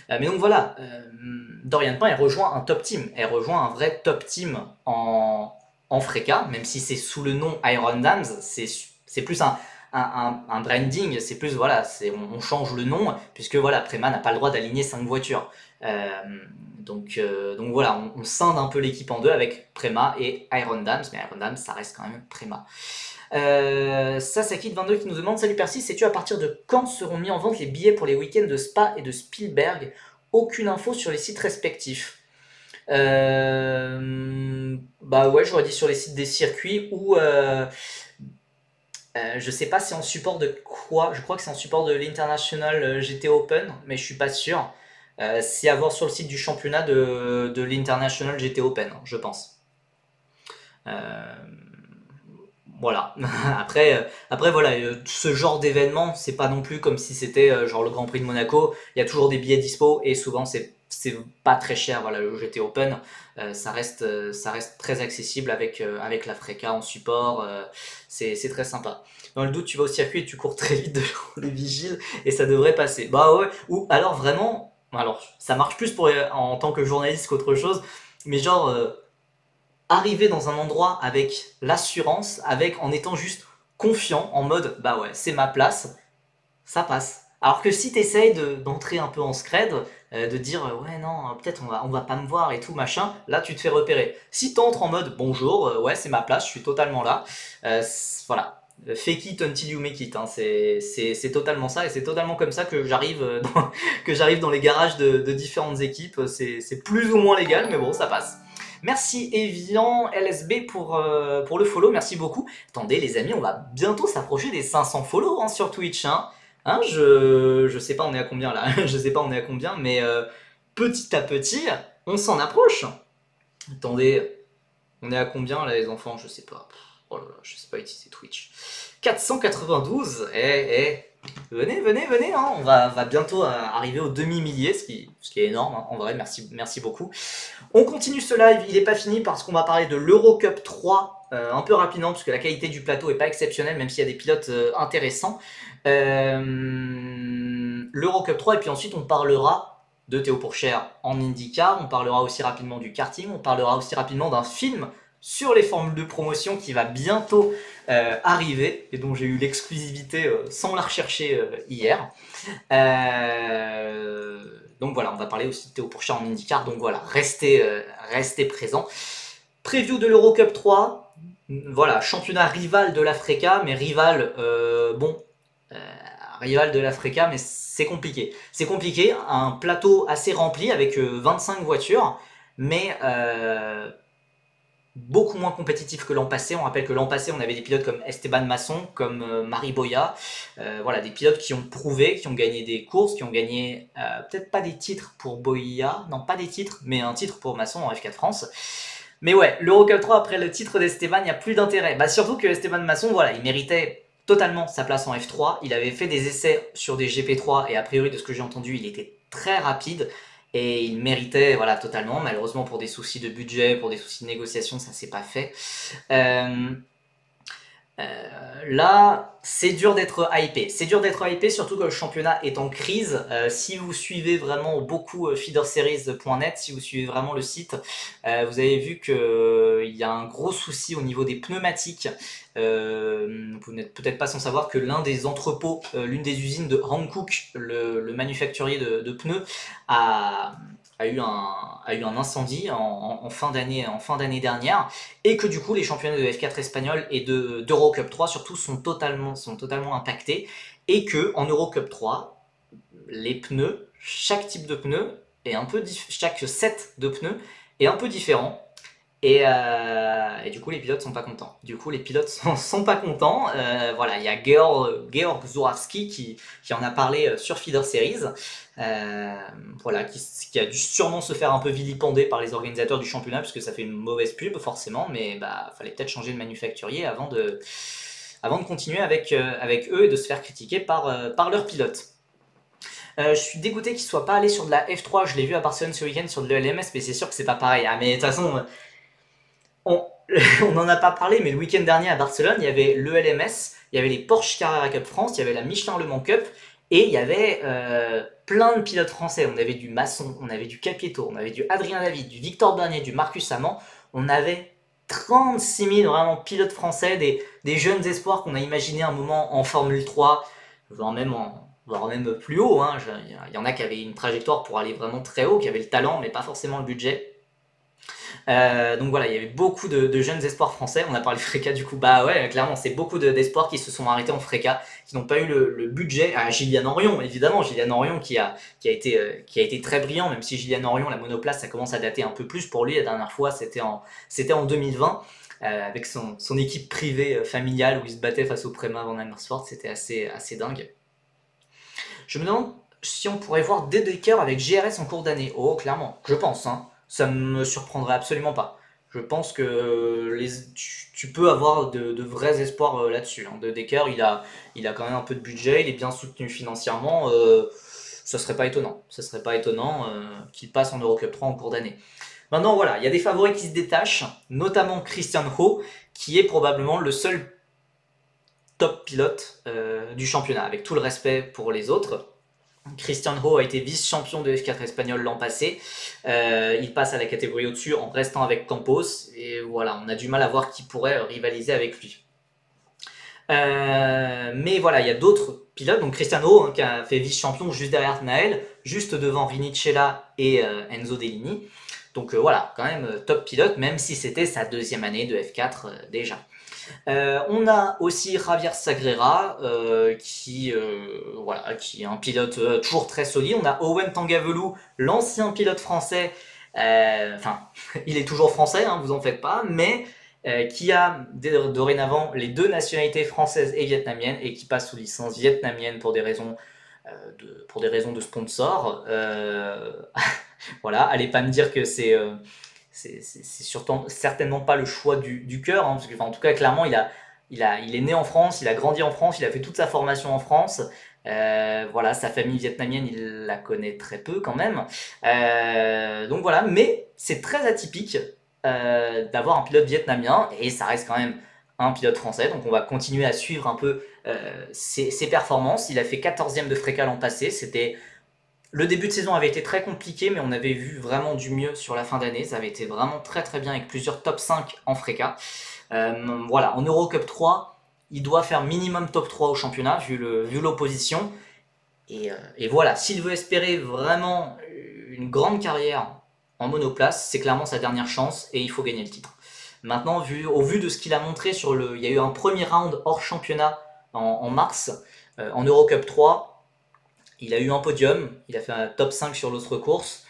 Mais donc voilà, Dorian Pin, elle rejoint un top team, elle rejoint un vrai top team en Freka, même si c'est sous le nom Iron Dams, c'est plus un branding, c'est plus, voilà, on change le nom, puisque voilà, Préma n'a pas le droit d'aligner 5 voitures. Donc voilà, on scinde un peu l'équipe en deux avec Préma et Iron Dams, mais Iron Dams, ça reste quand même Préma. Sasaki22 qui nous demande: salut Percy, sais-tu à partir de quand seront mis en vente les billets pour les week-ends de Spa et de Spielberg? Aucune info sur les sites respectifs. Bah ouais, j'aurais dit sur les sites des circuits ou je sais pas si en support de quoi, je crois que c'est en support de l'International GT Open, mais je suis pas sûr. C'est à voir sur le site du championnat de l'International GT Open, je pense. Voilà. Après voilà, ce genre d'événement, c'est pas non plus comme si c'était genre le Grand Prix de Monaco. Il y a toujours des billets dispo et souvent c'est pas très cher. Voilà, le GT Open, ça reste très accessible avec la Freka en support. C'est très sympa. Dans le doute, tu vas au circuit et tu cours très vite devant les vigiles et ça devrait passer. Bah ouais. Ou alors vraiment, alors ça marche plus en tant que journaliste qu'autre chose, mais genre arriver dans un endroit avec l'assurance, en étant juste confiant, en mode bah ouais, c'est ma place, ça passe. Alors que si t'essayes d'entrer un peu en scred, de dire ouais non, peut-être on va pas me voir et tout machin, là tu te fais repérer. Si t'entres en mode bonjour, ouais c'est ma place, je suis totalement là, voilà. Fake it until you make it, hein. C'est totalement ça, et c'est totalement comme ça que j'arrive dans les garages de différentes équipes. C'est plus ou moins légal, mais bon, ça passe. Merci Evian LSB pour le follow, merci beaucoup. Attendez les amis, on va bientôt s'approcher des 500 follow hein, sur Twitch. Hein, je sais pas on est à combien là, je sais pas on est à combien, mais petit à petit, on s'en approche. Attendez, on est à combien là les enfants, je sais pas. Oh là là, je sais pas utiliser Twitch. 492, venez, hein. On va bientôt arriver au demi-millier, ce qui est énorme, hein. En vrai, merci beaucoup. On continue ce live, il n'est pas fini parce qu'on va parler de l'Eurocup 3, un peu rapidement, parce que la qualité du plateau n'est pas exceptionnelle, même s'il y a des pilotes intéressants. L'Eurocup 3, et puis ensuite on parlera de Théo Pourchaire en IndyCar, on parlera aussi rapidement du karting, on parlera aussi rapidement d'un film sur les formules de promotion qui va bientôt arriver et dont j'ai eu l'exclusivité sans la rechercher hier. Donc voilà, on va parler aussi de Théo Pourchaire en IndyCar, donc voilà, restez présents. Preview de l'Eurocup 3, voilà, championnat rival de la Freka, mais rival, rival de la Freka, mais c'est compliqué. C'est compliqué, un plateau assez rempli avec 25 voitures, mais beaucoup moins compétitif que l'an passé. On rappelle que l'an passé, on avait des pilotes comme Esteban Masson, comme Mari Boya. Voilà, des pilotes qui ont prouvé, qui ont gagné des courses, qui ont gagné peut-être pas des titres pour Boya, non pas des titres, mais un titre pour Masson en F4 France. Mais ouais, l'Eurocup 3, après le titre d'Esteban, il n'y a plus d'intérêt. Bah, surtout que Esteban Masson, voilà, il méritait totalement sa place en F3. Il avait fait des essais sur des GP3 et a priori, de ce que j'ai entendu, il était très rapide. Et il méritait, voilà, totalement. Malheureusement, pour des soucis de budget, pour des soucis de négociation, ça s'est pas fait. Là, c'est dur d'être hypé. C'est dur d'être hypé, surtout que le championnat est en crise. Si vous suivez vraiment beaucoup feederseries.net, si vous suivez vraiment le site, vous avez vu qu'il y a un gros souci au niveau des pneumatiques. Vous n'êtes peut-être pas sans savoir que l'un des entrepôts, l'une des usines de Hankook, le manufacturier de pneus, a a eu un incendie en fin d'année dernière, et que du coup les championnats de F4 espagnol et d'Eurocup 3 surtout sont totalement impactés, et que en Eurocup 3, les pneus, chaque type de pneu est un peu chaque set de pneus est un peu différent. Et du coup, les pilotes sont pas contents. Du coup, les pilotes sont pas contents. Voilà, il y a Georg Zourawski qui en a parlé sur Feeder Series. Voilà, qui a dû sûrement se faire un peu vilipender par les organisateurs du championnat, parce que ça fait une mauvaise pub, forcément. Mais bah, fallait peut-être changer de manufacturier avant de continuer avec eux et de se faire critiquer par leurs pilotes. Je suis dégoûté qu'il soit pas allé sur de la F3. Je l'ai vu à Barcelone ce week-end sur de l'ELMS, mais c'est sûr que c'est pas pareil. Ah, mais de toute façon, on on n'en a pas parlé, mais le week-end dernier à Barcelone, il y avait le LMS, il y avait les Porsche Carrera Cup France, il y avait la Michelin Le Mans Cup, et il y avait plein de pilotes français. On avait du Masson, on avait du Capieto, on avait du Adrien David, du Victor Bernier, du Marcus Amand. On avait 36 000 vraiment pilotes français, des jeunes espoirs qu'on a imaginé un moment en Formule 3, voire même plus haut. Hein. Il y en a qui avaient une trajectoire pour aller vraiment très haut, qui avaient le talent, mais pas forcément le budget. Donc voilà, il y avait beaucoup de jeunes espoirs français. On a parlé Freca du coup, bah ouais, clairement, c'est beaucoup d'espoirs qui se sont arrêtés en Freca, qui n'ont pas eu le budget. Ah, Gillian Orion, évidemment, Gillian Orion qui a été très brillant, même si Gillian Orion, la monoplace, ça commence à dater un peu plus pour lui. La dernière fois, c'était en 2020. Avec son équipe privée familiale où il se battait face au Prema Van Amersfoort, c'était assez dingue. Je me demande si on pourrait voir Dedeker avec GRS en cours d'année. Oh, clairement, je pense, hein. Ça me surprendrait absolument pas. Je pense que tu peux avoir de vrais espoirs là-dessus. Hein. Dedeker, il a quand même un peu de budget, il est bien soutenu financièrement. Ça serait pas étonnant. Ça serait pas étonnant qu'il passe en Eurocup 3 en cours d'année. Maintenant, voilà, il y a des favoris qui se détachent, notamment Christian Ho, qui est probablement le seul top pilote du championnat, avec tout le respect pour les autres. Christian Ho a été vice-champion de F4 espagnol l'an passé. Il passe à la catégorie au-dessus en restant avec Campos. Et voilà, on a du mal à voir qui pourrait rivaliser avec lui. Mais voilà, il y a d'autres pilotes. Donc Christian Ho, hein, qui a fait vice-champion juste derrière Naël, juste devant Rinicella et Enzo Dellini. Donc voilà, quand même top pilote, même si c'était sa deuxième année de F4 déjà. On a aussi Javier Sagrera qui est un pilote toujours très solide. On a Owen Tangavelou, l'ancien pilote français. Enfin, il est toujours français, hein, vous en faites pas, mais qui a dorénavant les deux nationalités françaises et vietnamiennes et qui passe sous licence vietnamienne pour des raisons de sponsor. Voilà, allez pas me dire que c'est certainement pas le choix du cœur, hein, parce que, en tout cas, clairement, il est né en France, il a grandi en France, il a fait toute sa formation en France. Voilà, sa famille vietnamienne, il la connaît très peu quand même. Donc voilà, mais c'est très atypique d'avoir un pilote vietnamien, et ça reste quand même un pilote français, donc on va continuer à suivre un peu ses performances. Il a fait 14e de Freca l'an passé, le début de saison avait été très compliqué, mais on avait vu vraiment du mieux sur la fin d'année. Ça avait été vraiment très très bien avec plusieurs top 5 en Freca. Voilà, en Eurocup 3, il doit faire minimum top 3 au championnat, vu l'opposition. Et voilà, s'il veut espérer vraiment une grande carrière en monoplace, c'est clairement sa dernière chance et il faut gagner le titre. Maintenant, au vu de ce qu'il a montré il y a eu un premier round hors championnat en mars, en Eurocup 3. Il a eu un podium, il a fait un top 5 sur l'autre course.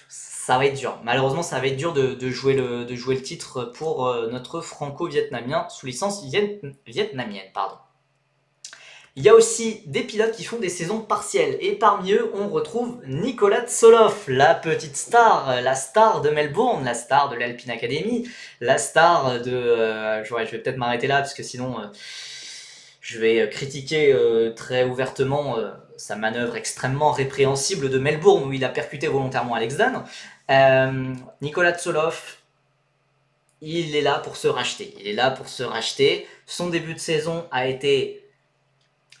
Ça va être dur. Malheureusement, ça va être dur de jouer le titre pour notre franco-vietnamien sous licence vietnamienne. Pardon. Il y a aussi des pilotes qui font des saisons partielles. Et parmi eux, on retrouve Nicolas Tsoloff, la petite star, la star de Melbourne, la star de l'Alpine Academy, la star de... je vais peut-être m'arrêter là, parce que sinon... je vais critiquer très ouvertement sa manœuvre extrêmement répréhensible de Melbourne où il a percuté volontairement Alex Dan. Nicolas Tsoloff, il est là pour se racheter. Il est là pour se racheter. Son début de saison a été,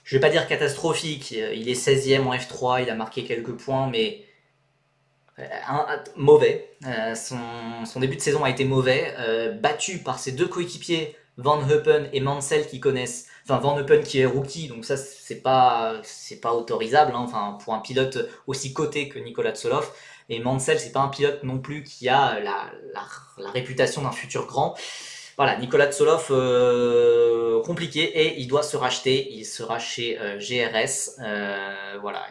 je vais pas dire catastrophique, il est 16e en F3, il a marqué quelques points, mais mauvais. Son début de saison a été mauvais, battu par ses deux coéquipiers Van Huppen et Mansell qui connaissent, enfin Van Huppen qui est rookie, donc ça c'est pas autorisable, hein, enfin pour un pilote aussi coté que Nicolas Tsoloff. Et Mansell, c'est pas un pilote non plus qui a la réputation d'un futur grand. Voilà, Nicolas Tsoloff, compliqué, et il doit se racheter. Il sera chez GRS. Voilà,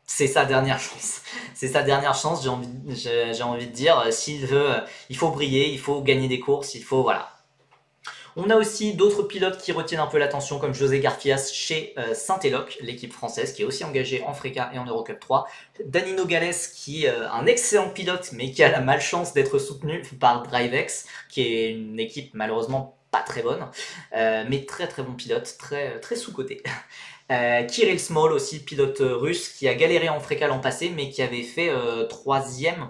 c'est sa dernière chance. C'est sa dernière chance, j'ai envie de dire. S'il veut, il faut briller, il faut gagner des courses, il faut, voilà. On a aussi d'autres pilotes qui retiennent un peu l'attention, comme José Garfias chez Saint-Eloc, l'équipe française, qui est aussi engagée en Freca et en Eurocup 3. Danilo Gales, qui est un excellent pilote, mais qui a la malchance d'être soutenu par DriveX, qui est une équipe malheureusement pas très bonne, mais très très bon pilote, très, très sous-coté. Kirill Small aussi, pilote russe, qui a galéré en Freca l'an passé, mais qui avait fait 3e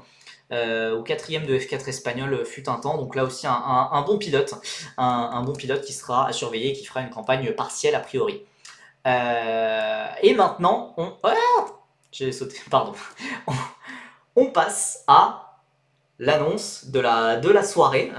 ou 4e de F4 espagnol fut un temps, donc là aussi un bon pilote, un bon pilote qui sera à surveiller, qui fera une campagne partielle a priori. Et maintenant, j'ai sauté, pardon. On passe à l'annonce de la soirée.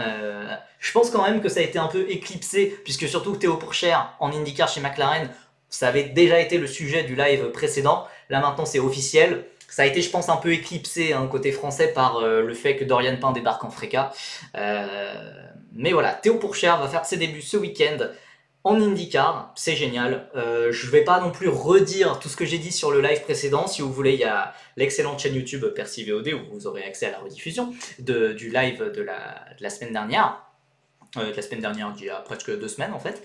Je pense quand même que ça a été un peu éclipsé, puisque surtout Théo Pourchaire en IndyCar chez McLaren, ça avait déjà été le sujet du live précédent. Là maintenant c'est officiel. Ça a été, je pense, un peu éclipsé côté français par le fait que Dorian Pain débarque en Freca. Mais voilà, Théo Pourchaire va faire ses débuts ce week-end en IndyCar. C'est génial. Je ne vais pas non plus redire tout ce que j'ai dit sur le live précédent. Si vous voulez, il y a l'excellente chaîne YouTube Percy VOD où vous aurez accès à la rediffusion du live de la semaine dernière. Il y a presque 2 semaines en fait.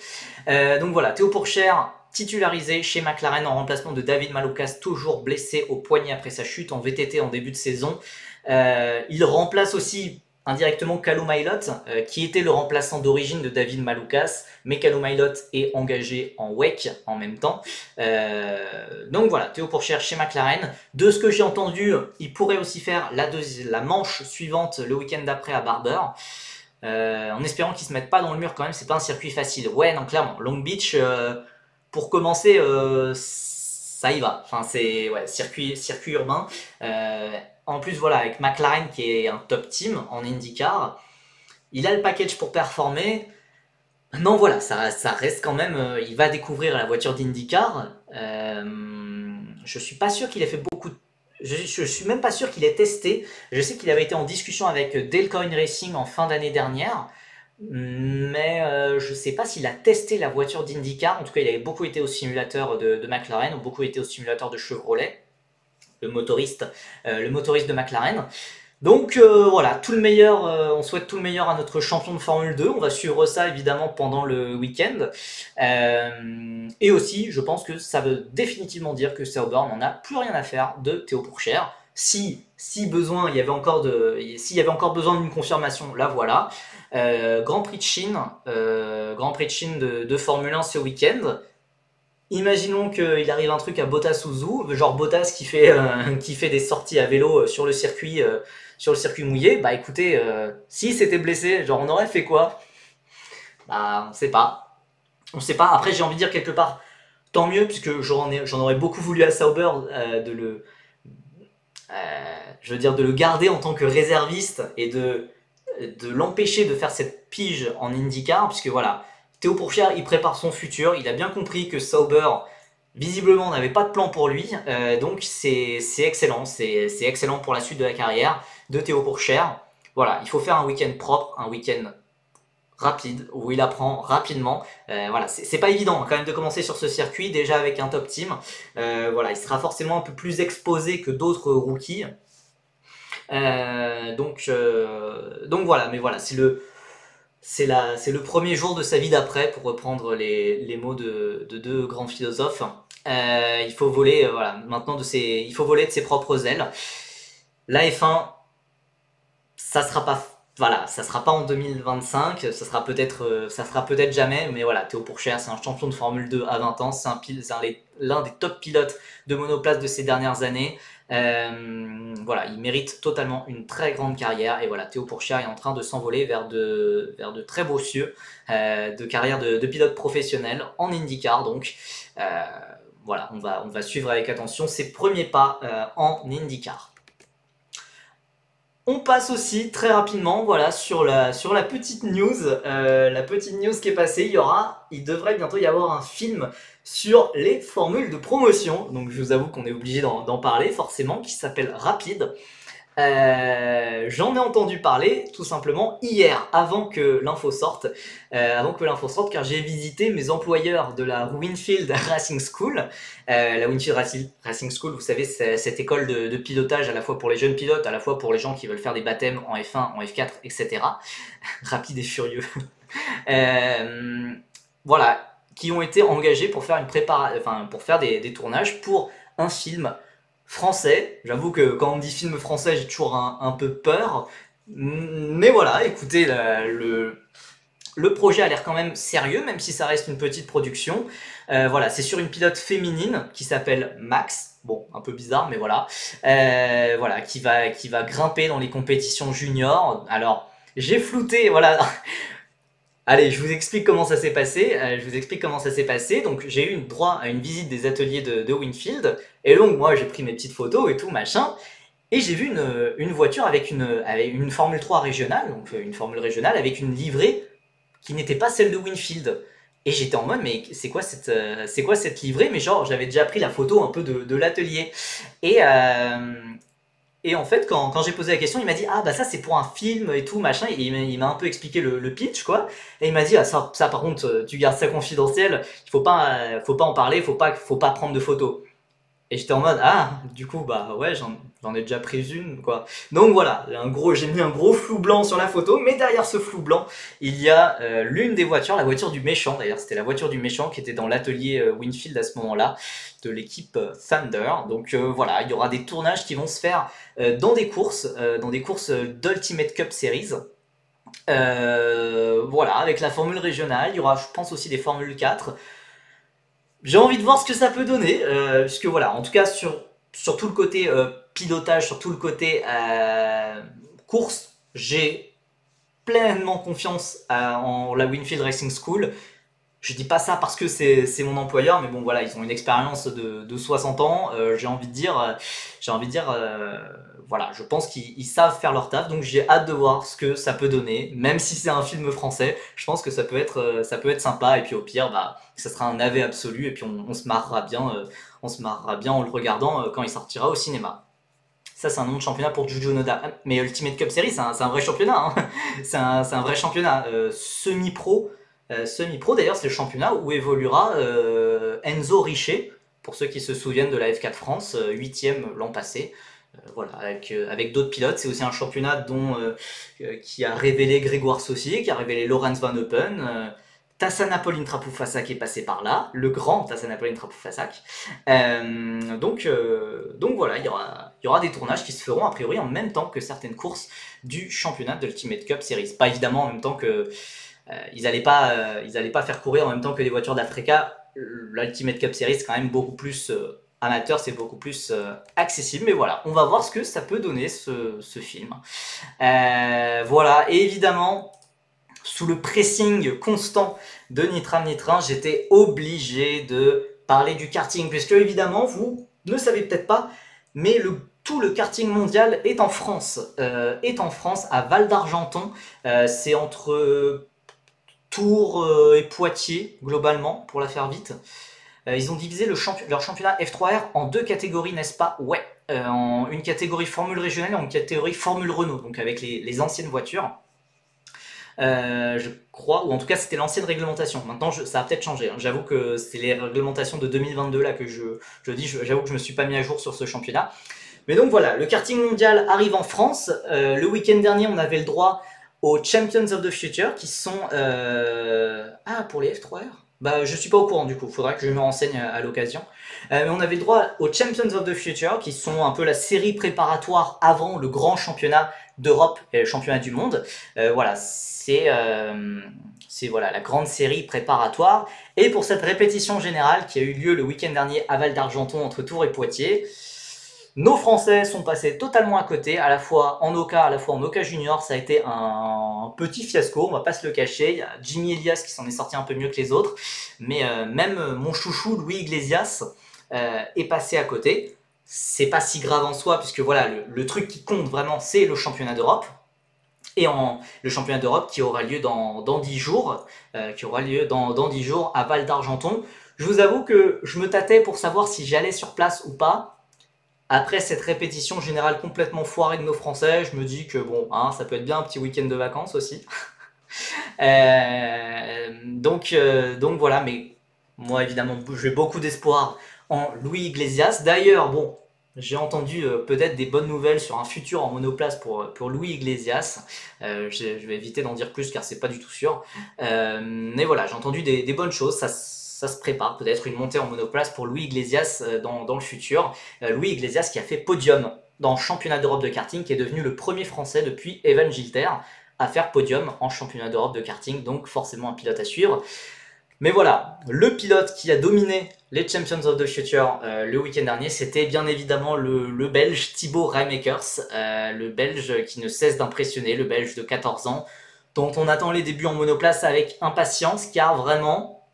Donc voilà, Théo Pourchaire titularisé chez McLaren en remplacement de David Malukas, toujours blessé au poignet après sa chute en VTT en début de saison. Il remplace aussi indirectement Callum Ilott, qui était le remplaçant d'origine de David Malukas, mais Callum Ilott est engagé en WEC en même temps. Donc voilà, Théo Pourchaire chez McLaren. De ce que j'ai entendu, il pourrait aussi faire la manche suivante le week-end d'après à Barber. En espérant qu'ils se mettent pas dans le mur quand même, c'est pas un circuit facile. Ouais, non, clairement, Long Beach, pour commencer, ça y va. Enfin, c'est circuit urbain. En plus, voilà, avec McLaren qui est un top team en IndyCar, il a le package pour performer. Non, voilà, ça reste quand même. Il va découvrir la voiture d'IndyCar. Je suis pas sûr qu'il ait fait beaucoup de. Je suis même pas sûr qu'il ait testé. Je sais qu'il avait été en discussion avec Dale Coyne Racing en fin d'année dernière. Mais je sais pas s'il a testé la voiture d'IndyCar. En tout cas, il avait beaucoup été au simulateur de McLaren, ou beaucoup été au simulateur de Chevrolet, le motoriste de McLaren. Donc voilà, tout le meilleur, on souhaite tout le meilleur à notre champion de Formule 2. On va suivre ça évidemment pendant le week-end. Et aussi, je pense que ça veut définitivement dire que Sauber n'en a plus rien à faire de Théo Pourchaire. Si besoin, s'il y avait encore besoin d'une confirmation, là voilà. Grand Prix de Chine, de Formule 1 ce week-end. Imaginons qu'il arrive un truc à Bottas ou Zhou, genre Bottas qui fait des sorties à vélo sur le circuit mouillé. Bah écoutez, si c'était blessé, genre on aurait fait quoi? Bah on sait pas. On sait pas. Après j'ai envie de dire quelque part, tant mieux, puisque j'en aurais beaucoup voulu à Sauber de le garder en tant que réserviste et de l'empêcher de faire cette pige en IndyCar, puisque voilà, Théo Pourchaire, il prépare son futur, il a bien compris que Sauber, visiblement, n'avait pas de plan pour lui, donc c'est excellent, c'est excellent pour la suite de la carrière de Théo Pourchaire. Voilà, il faut faire un week-end propre, un week-end rapide, où il apprend rapidement. Voilà, c'est pas évident quand même de commencer sur ce circuit, déjà avec un top team. Voilà, il sera forcément un peu plus exposé que d'autres rookies. Donc voilà, mais voilà, c'est le premier jour de sa vie d'après, pour reprendre les mots de deux grands philosophes. Il faut voler, voilà, maintenant il faut voler de ses propres ailes. La F1, ça sera pas en 2025, ça sera peut-être jamais, mais voilà, Théo Pourchaire, c'est un champion de Formule 2 à 20 ans, c'est l'un des top pilotes de monoplace de ces dernières années. Voilà, il mérite totalement une très grande carrière, et voilà, Théo Pourchaire est en train de s'envoler vers de très beaux cieux de carrière de pilote professionnel en IndyCar. Donc voilà, on va suivre avec attention ses premiers pas en IndyCar. On passe aussi très rapidement, voilà, sur la petite news qui est passée. Il devrait bientôt y avoir un film sur les formules de promotion. Donc je vous avoue qu'on est obligé d'en parler forcément, qui s'appelle Rapide. J'en ai entendu parler tout simplement hier, car j'ai visité mes employeurs de la Winfield Racing School. La Winfield Racing School, vous savez, c'est cette école de pilotage à la fois pour les jeunes pilotes, à la fois pour les gens qui veulent faire des baptêmes en F1, en F4, etc. Rapide et furieux. Voilà, qui ont été engagés pour faire pour faire des tournages pour un film français. J'avoue que quand on dit film français, j'ai toujours un peu peur. Mais voilà, écoutez, le projet a l'air quand même sérieux, même si ça reste une petite production. Voilà, c'est sur une pilote féminine qui s'appelle Max. Bon, un peu bizarre, mais voilà. Voilà, qui va grimper dans les compétitions juniors. Alors, j'ai flouté, voilà. Allez, je vous explique comment ça s'est passé. Donc, j'ai eu droit à une visite des ateliers de Winfield. Et donc, moi, j'ai pris mes petites photos et tout, machin. Et j'ai vu une voiture avec une Formule 3 régionale, donc une Formule régionale avec une livrée qui n'était pas celle de Winfield. Et j'étais en mode, mais c'est quoi cette livrée? Mais genre, j'avais déjà pris la photo un peu de l'atelier. Et en fait, quand j'ai posé la question, il m'a dit ah bah ça c'est pour un film et tout machin. Et il m'a un peu expliqué le pitch quoi. Et il m'a dit ah ça par contre tu gardes ça confidentiel. Il faut pas en parler, faut pas prendre de photos. Et j'étais en mode ah du coup bah ouais j'en ai déjà pris une quoi. Donc voilà, j'ai mis un gros flou blanc sur la photo, mais derrière ce flou blanc il y a l'une des voitures, la voiture du méchant d'ailleurs, c'était la voiture du méchant qui était dans l'atelier Winfield à ce moment-là de l'équipe Thunder. Donc voilà, il y aura des tournages qui vont se faire dans des courses d'Ultimate Cup Series. Voilà, avec la formule régionale, il y aura je pense aussi des formules 4. J'ai envie de voir ce que ça peut donner, puisque voilà, en tout cas sur tout le côté pilotage, sur tout le côté course, j'ai pleinement confiance en la Winfield Racing School. Je dis pas ça parce que c'est mon employeur, mais bon voilà, ils ont une expérience de 60 ans. J'ai envie de dire, voilà, je pense qu'ils savent faire leur taf, donc j'ai hâte de voir ce que ça peut donner. Même si c'est un film français, je pense que ça peut être sympa. Et puis au pire, bah, ça sera un navet absolu, et puis on se marrera bien, en le regardant quand il sortira au cinéma. Ça, c'est un nom de championnat pour Juju Noda. Mais Ultimate Cup Series, c'est un vrai championnat. Hein. C'est un vrai championnat semi-pro. Semi-pro, d'ailleurs, c'est le championnat où évoluera Enzo Richet, pour ceux qui se souviennent de la F4 France, 8ème l'an passé. Voilà, avec d'autres pilotes. C'est aussi un championnat qui a révélé Grégoire Saucier, qui a révélé Laurens Van Eupen, Tassana Pauline Trapou-Fassac est passé par là, le grand Tassana Pauline Trapou-Fassac. Donc voilà, il y aura des tournages qui se feront a priori en même temps que certaines courses du championnat de l'Ultimate Cup Series. Pas évidemment en même temps que... ils allaient pas faire courir en même temps que des voitures d'Africa. L'Ultimate Cup Series c'est quand même beaucoup plus amateur, c'est beaucoup plus accessible. Mais voilà, on va voir ce que ça peut donner ce film. Voilà, et évidemment... Sous le pressing constant de Nitram Nitrin, j'étais obligé de parler du karting, puisque évidemment, vous ne savez peut-être pas, mais tout le karting mondial est en France, à Val d'Argenton. C'est entre Tours et Poitiers, globalement, pour la faire vite. Ils ont divisé leur championnat F3R en deux catégories, n'est-ce pas? Ouais, en une catégorie Formule régionale et en une catégorie Formule Renault, donc avec les anciennes voitures. Je crois, ou en tout cas c'était l'ancienne réglementation. Maintenant ça a peut-être changé, hein. J'avoue que c'est les réglementations de 2022 là que je dis, j'avoue que je me suis pas mis à jour sur ce championnat. Mais donc voilà, le karting mondial arrive en France. Le week-end dernier on avait le droit aux Champions of the Future qui sont... Ah, pour les F3R? Bah je suis pas au courant du coup, faudra que je me renseigne à l'occasion. Mais on avait le droit aux Champions of the Future qui sont un peu la série préparatoire avant le grand championnat d'Europe et le championnat du monde. Voilà, c'est voilà, la grande série préparatoire. Et pour cette répétition générale qui a eu lieu le week-end dernier à Val d'Argenton entre Tours et Poitiers, nos Français sont passés totalement à côté, à la fois en Oka Junior. Ça a été un petit fiasco, on va pas se le cacher. Il y a Jimmy Elias qui s'en est sorti un peu mieux que les autres, mais même mon chouchou Louis Iglesias est passé à côté. c'est pas si grave en soi, puisque voilà, le truc qui compte vraiment, c'est le championnat d'Europe. Et le championnat d'Europe qui aura lieu dans 10 jours, qui aura lieu dans 10 jours à Val d'Argenton. Je vous avoue que je me tâtais pour savoir si j'allais sur place ou pas. Après cette répétition générale complètement foirée de nos Français, je me dis que bon, hein, ça peut être bien un petit week-end de vacances aussi. Donc voilà, mais moi évidemment j'ai beaucoup d'espoir en Louis Iglesias. D'ailleurs, bon, j'ai entendu peut-être des bonnes nouvelles sur un futur en monoplace pour Louis Iglesias. Je vais éviter d'en dire plus car c'est pas du tout sûr. Mais voilà, j'ai entendu des bonnes choses. Ça se prépare peut-être une montée en monoplace pour Louis Iglesias dans le futur. Louis Iglesias qui a fait podium dans le championnat d'Europe de karting, qui est devenu le premier Français depuis Evan Gilter à faire podium en championnat d'Europe de karting, donc forcément un pilote à suivre. Mais voilà, le pilote qui a dominé les Champions of the Future le week-end dernier, c'était bien évidemment le Belge Thibaut Raymakers, le Belge qui ne cesse d'impressionner, le Belge de 14 ans, dont on attend les débuts en monoplace avec impatience, car vraiment,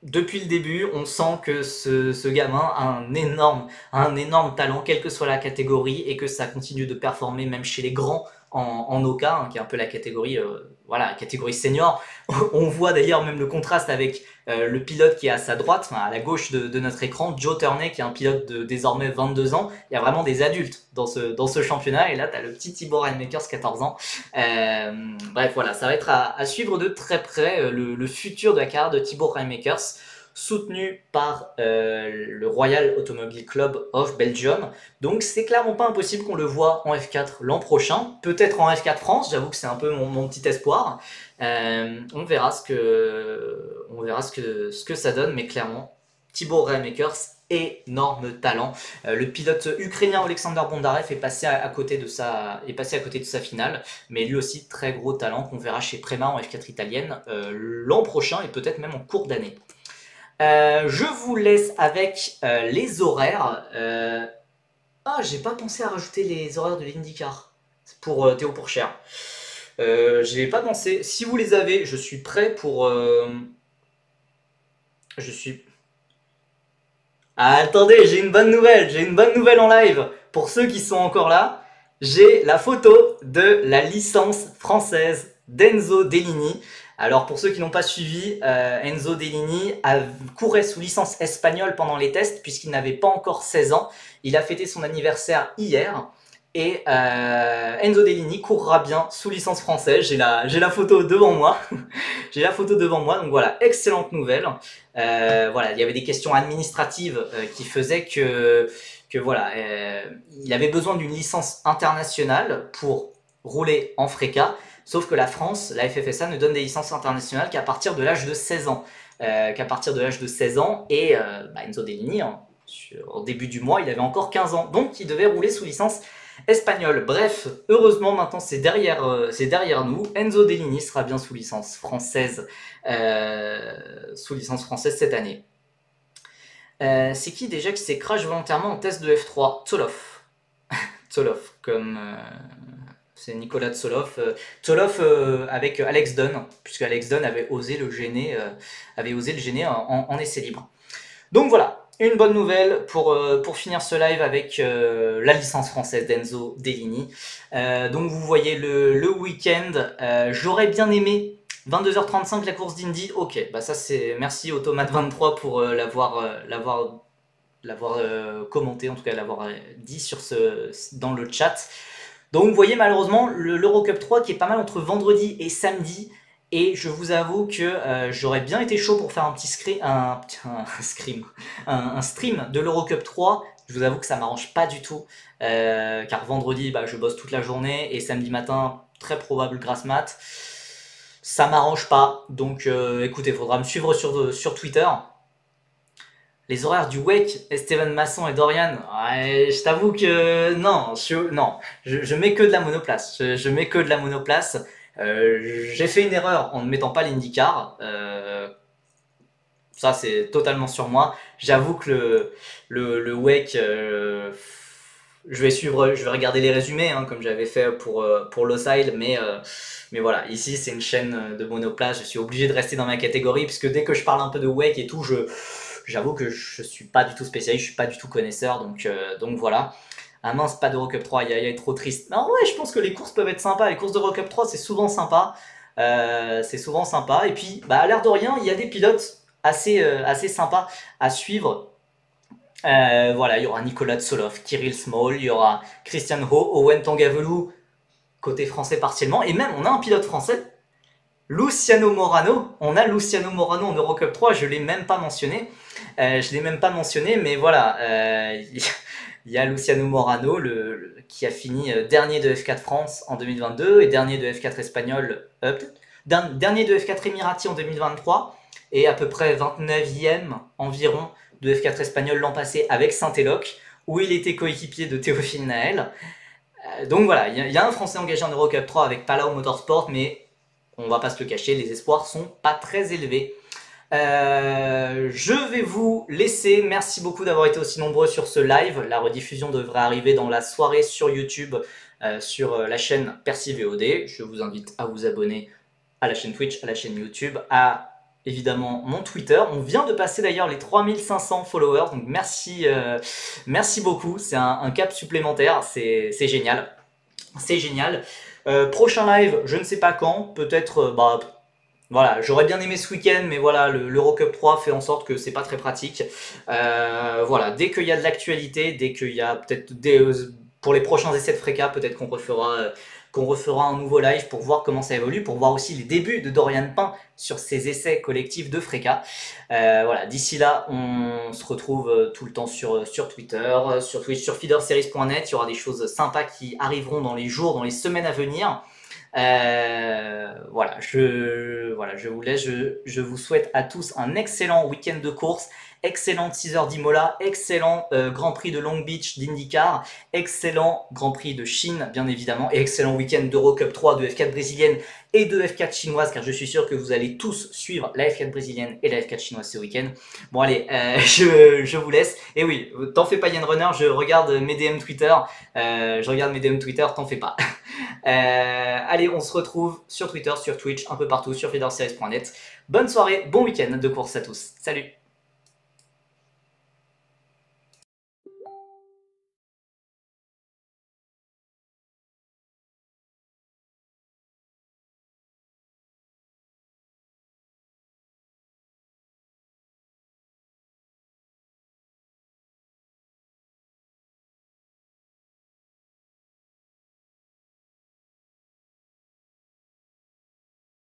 depuis le début, on sent que ce gamin a un énorme talent, quelle que soit la catégorie, et que ça continue de performer même chez les grands en Oka, hein, qui est un peu la catégorie, voilà, la catégorie senior. On voit d'ailleurs même le contraste avec le pilote qui est à sa droite, enfin, à la gauche de notre écran, Joe Turney, qui est un pilote de désormais 22 ans. Il y a vraiment des adultes dans ce championnat, et là, tu as le petit Thibaut Raymakers, 14 ans. Bref, voilà, ça va être à suivre de très près le futur de la carrière de Thibaut Raymakers, soutenu par le Royal Automobile Club of Belgium. Donc c'est clairement pas impossible qu'on le voit en F4 l'an prochain, peut-être en F4 France, j'avoue que c'est un peu mon petit espoir. On verra ce que ça donne, mais clairement, Thibaut Raymakers, énorme talent. Le pilote ukrainien Alexander Bondarev est passé à côté de sa finale, mais lui aussi très gros talent qu'on verra chez Prema en F4 italienne l'an prochain et peut-être même en cours d'année. Je vous laisse avec les horaires. Ah, j'ai pas pensé à rajouter les horaires de l'IndyCar pour Théo Pourchaire. J'ai pas pensé. Si vous les avez, je suis prêt pour. Je suis. Ah, attendez, j'ai une bonne nouvelle en live. Pour ceux qui sont encore là, j'ai la photo de la licence française d'Enzo Dellini. Alors pour ceux qui n'ont pas suivi, Enzo Dellini courait sous licence espagnole pendant les tests puisqu'il n'avait pas encore 16 ans. Il a fêté son anniversaire hier et Enzo Dellini courra bien sous licence française. J'ai la photo devant moi. J'ai la photo devant moi, donc voilà, excellente nouvelle. Voilà, il y avait des questions administratives qui faisaient que voilà, il avait besoin d'une licence internationale pour rouler en FRECA. Sauf que la France, la FFSA, ne donne des licences internationales qu'à partir de l'âge de 16 ans. Et Enzo Dellini, hein, au début du mois, il avait encore 15 ans. Donc il devait rouler sous licence espagnole. Bref, heureusement, maintenant c'est derrière nous. Enzo Dellini sera bien sous licence française cette année. C'est qui déjà qui s'est crash volontairement en test de F3? Tsoloff. Tsoloff, comme... c'est Nicolas Tsoloff. Tsoloff avec Alex Dunn, puisque Alex Dunn avait osé le gêner en essai libre. Donc voilà, une bonne nouvelle pour finir ce live avec la licence française d'Enzo Dellini. Donc vous voyez le week-end. J'aurais bien aimé 22h35 la course d'Indy. Ok, bah ça c'est merci Automate23 pour l'avoir commenté, en tout cas l'avoir dit dans le chat. Donc vous voyez malheureusement l'Eurocup 3 qui est pas mal entre vendredi et samedi, et je vous avoue que j'aurais bien été chaud pour faire un petit stream de l'Eurocup 3. Je vous avoue que ça m'arrange pas du tout, car vendredi je bosse toute la journée et samedi matin très probable grasse mat. Ça m'arrange pas, donc écoutez, il faudra me suivre sur Twitter. Les horaires du WEC, Esteban Masson et Dorian, ouais, je t'avoue que non, je mets que de la monoplace. Je mets que de la monoplace. J'ai fait une erreur en ne mettant pas l'IndyCar. Ça, c'est totalement sur moi. J'avoue que le WEC, je vais regarder les résumés, hein, comme j'avais fait pour Losail, mais voilà, ici c'est une chaîne de monoplace. Je suis obligé de rester dans ma catégorie, puisque dès que je parle un peu de WEC et tout, j'avoue que je suis pas du tout spécialiste, je suis pas du tout connaisseur, donc voilà. Ah mince, pas d'Eurocup 3, il est trop triste. Non, ouais, je pense que les courses peuvent être sympas. Les courses d'Eurocup 3, c'est souvent sympa. C'est souvent sympa. Et puis, bah, à l'air de rien, il y a des pilotes assez sympas à suivre. Voilà, il y aura Nicolas Tsoloff, Kirill Small, il y aura Christian Ho, Owen Tangavelou, côté français partiellement. Et même, on a un pilote français, Luciano Morano. On a Luciano Morano en Eurocup 3, je l'ai même pas mentionné. Je l'ai même pas mentionné, mais voilà. Il y a Luciano Morano qui a fini dernier de F4 France en 2022 et dernier de F4 espagnol, dernier de F4 Emirati en 2023 et à peu près 29e environ de F4 espagnol l'an passé avec Saint-Éloque où il était coéquipier de Théophile Naël. Donc voilà, il y a un Français engagé en Eurocup 3 avec Palau Motorsport, mais on va pas se le cacher, les espoirs sont pas très élevés. Je vais vous laisser. Merci beaucoup d'avoir été aussi nombreux sur ce live. La rediffusion devrait arriver dans la soirée sur YouTube, sur la chaîne Percy VOD. Je vous invite à vous abonner à la chaîne Twitch, à la chaîne YouTube, à évidemment mon Twitter. On vient de passer d'ailleurs les 3500 followers, donc merci, merci beaucoup. C'est un cap supplémentaire, c'est génial. C'est génial. Prochain live, je ne sais pas quand, peut-être, voilà, j'aurais bien aimé ce week-end, mais voilà, l'Eurocup 3 fait en sorte que c'est pas très pratique. Voilà, dès qu'il y a de l'actualité, dès qu'il y a peut-être pour les prochains essais de Freka, peut-être qu'on refera un nouveau live pour voir comment ça évolue, pour voir aussi les débuts de Dorian Pain sur ses essais collectifs de Freka. Voilà, d'ici là, on se retrouve tout le temps sur Twitter, sur Twitch, sur feederseries.net. Il y aura des choses sympas qui arriveront dans les jours, dans les semaines à venir. Voilà, je vous laisse. Je vous souhaite à tous un excellent week-end de course, excellent teaser d'Imola, excellent Grand Prix de Long Beach d'IndyCar, excellent Grand Prix de Chine, bien évidemment, et excellent week-end d'Eurocup 3, de F4 brésilienne et de F4 chinoise, car je suis sûr que vous allez tous suivre la F4 brésilienne et la F4 chinoise ce week-end. Bon allez, je vous laisse. Et oui, t'en fais pas Yann Runner, je regarde mes DM Twitter, t'en fais pas. Allez, on se retrouve sur Twitter, sur Twitch, un peu partout, sur feederseries.net. Bonne soirée, bon week-end de course à tous. Salut!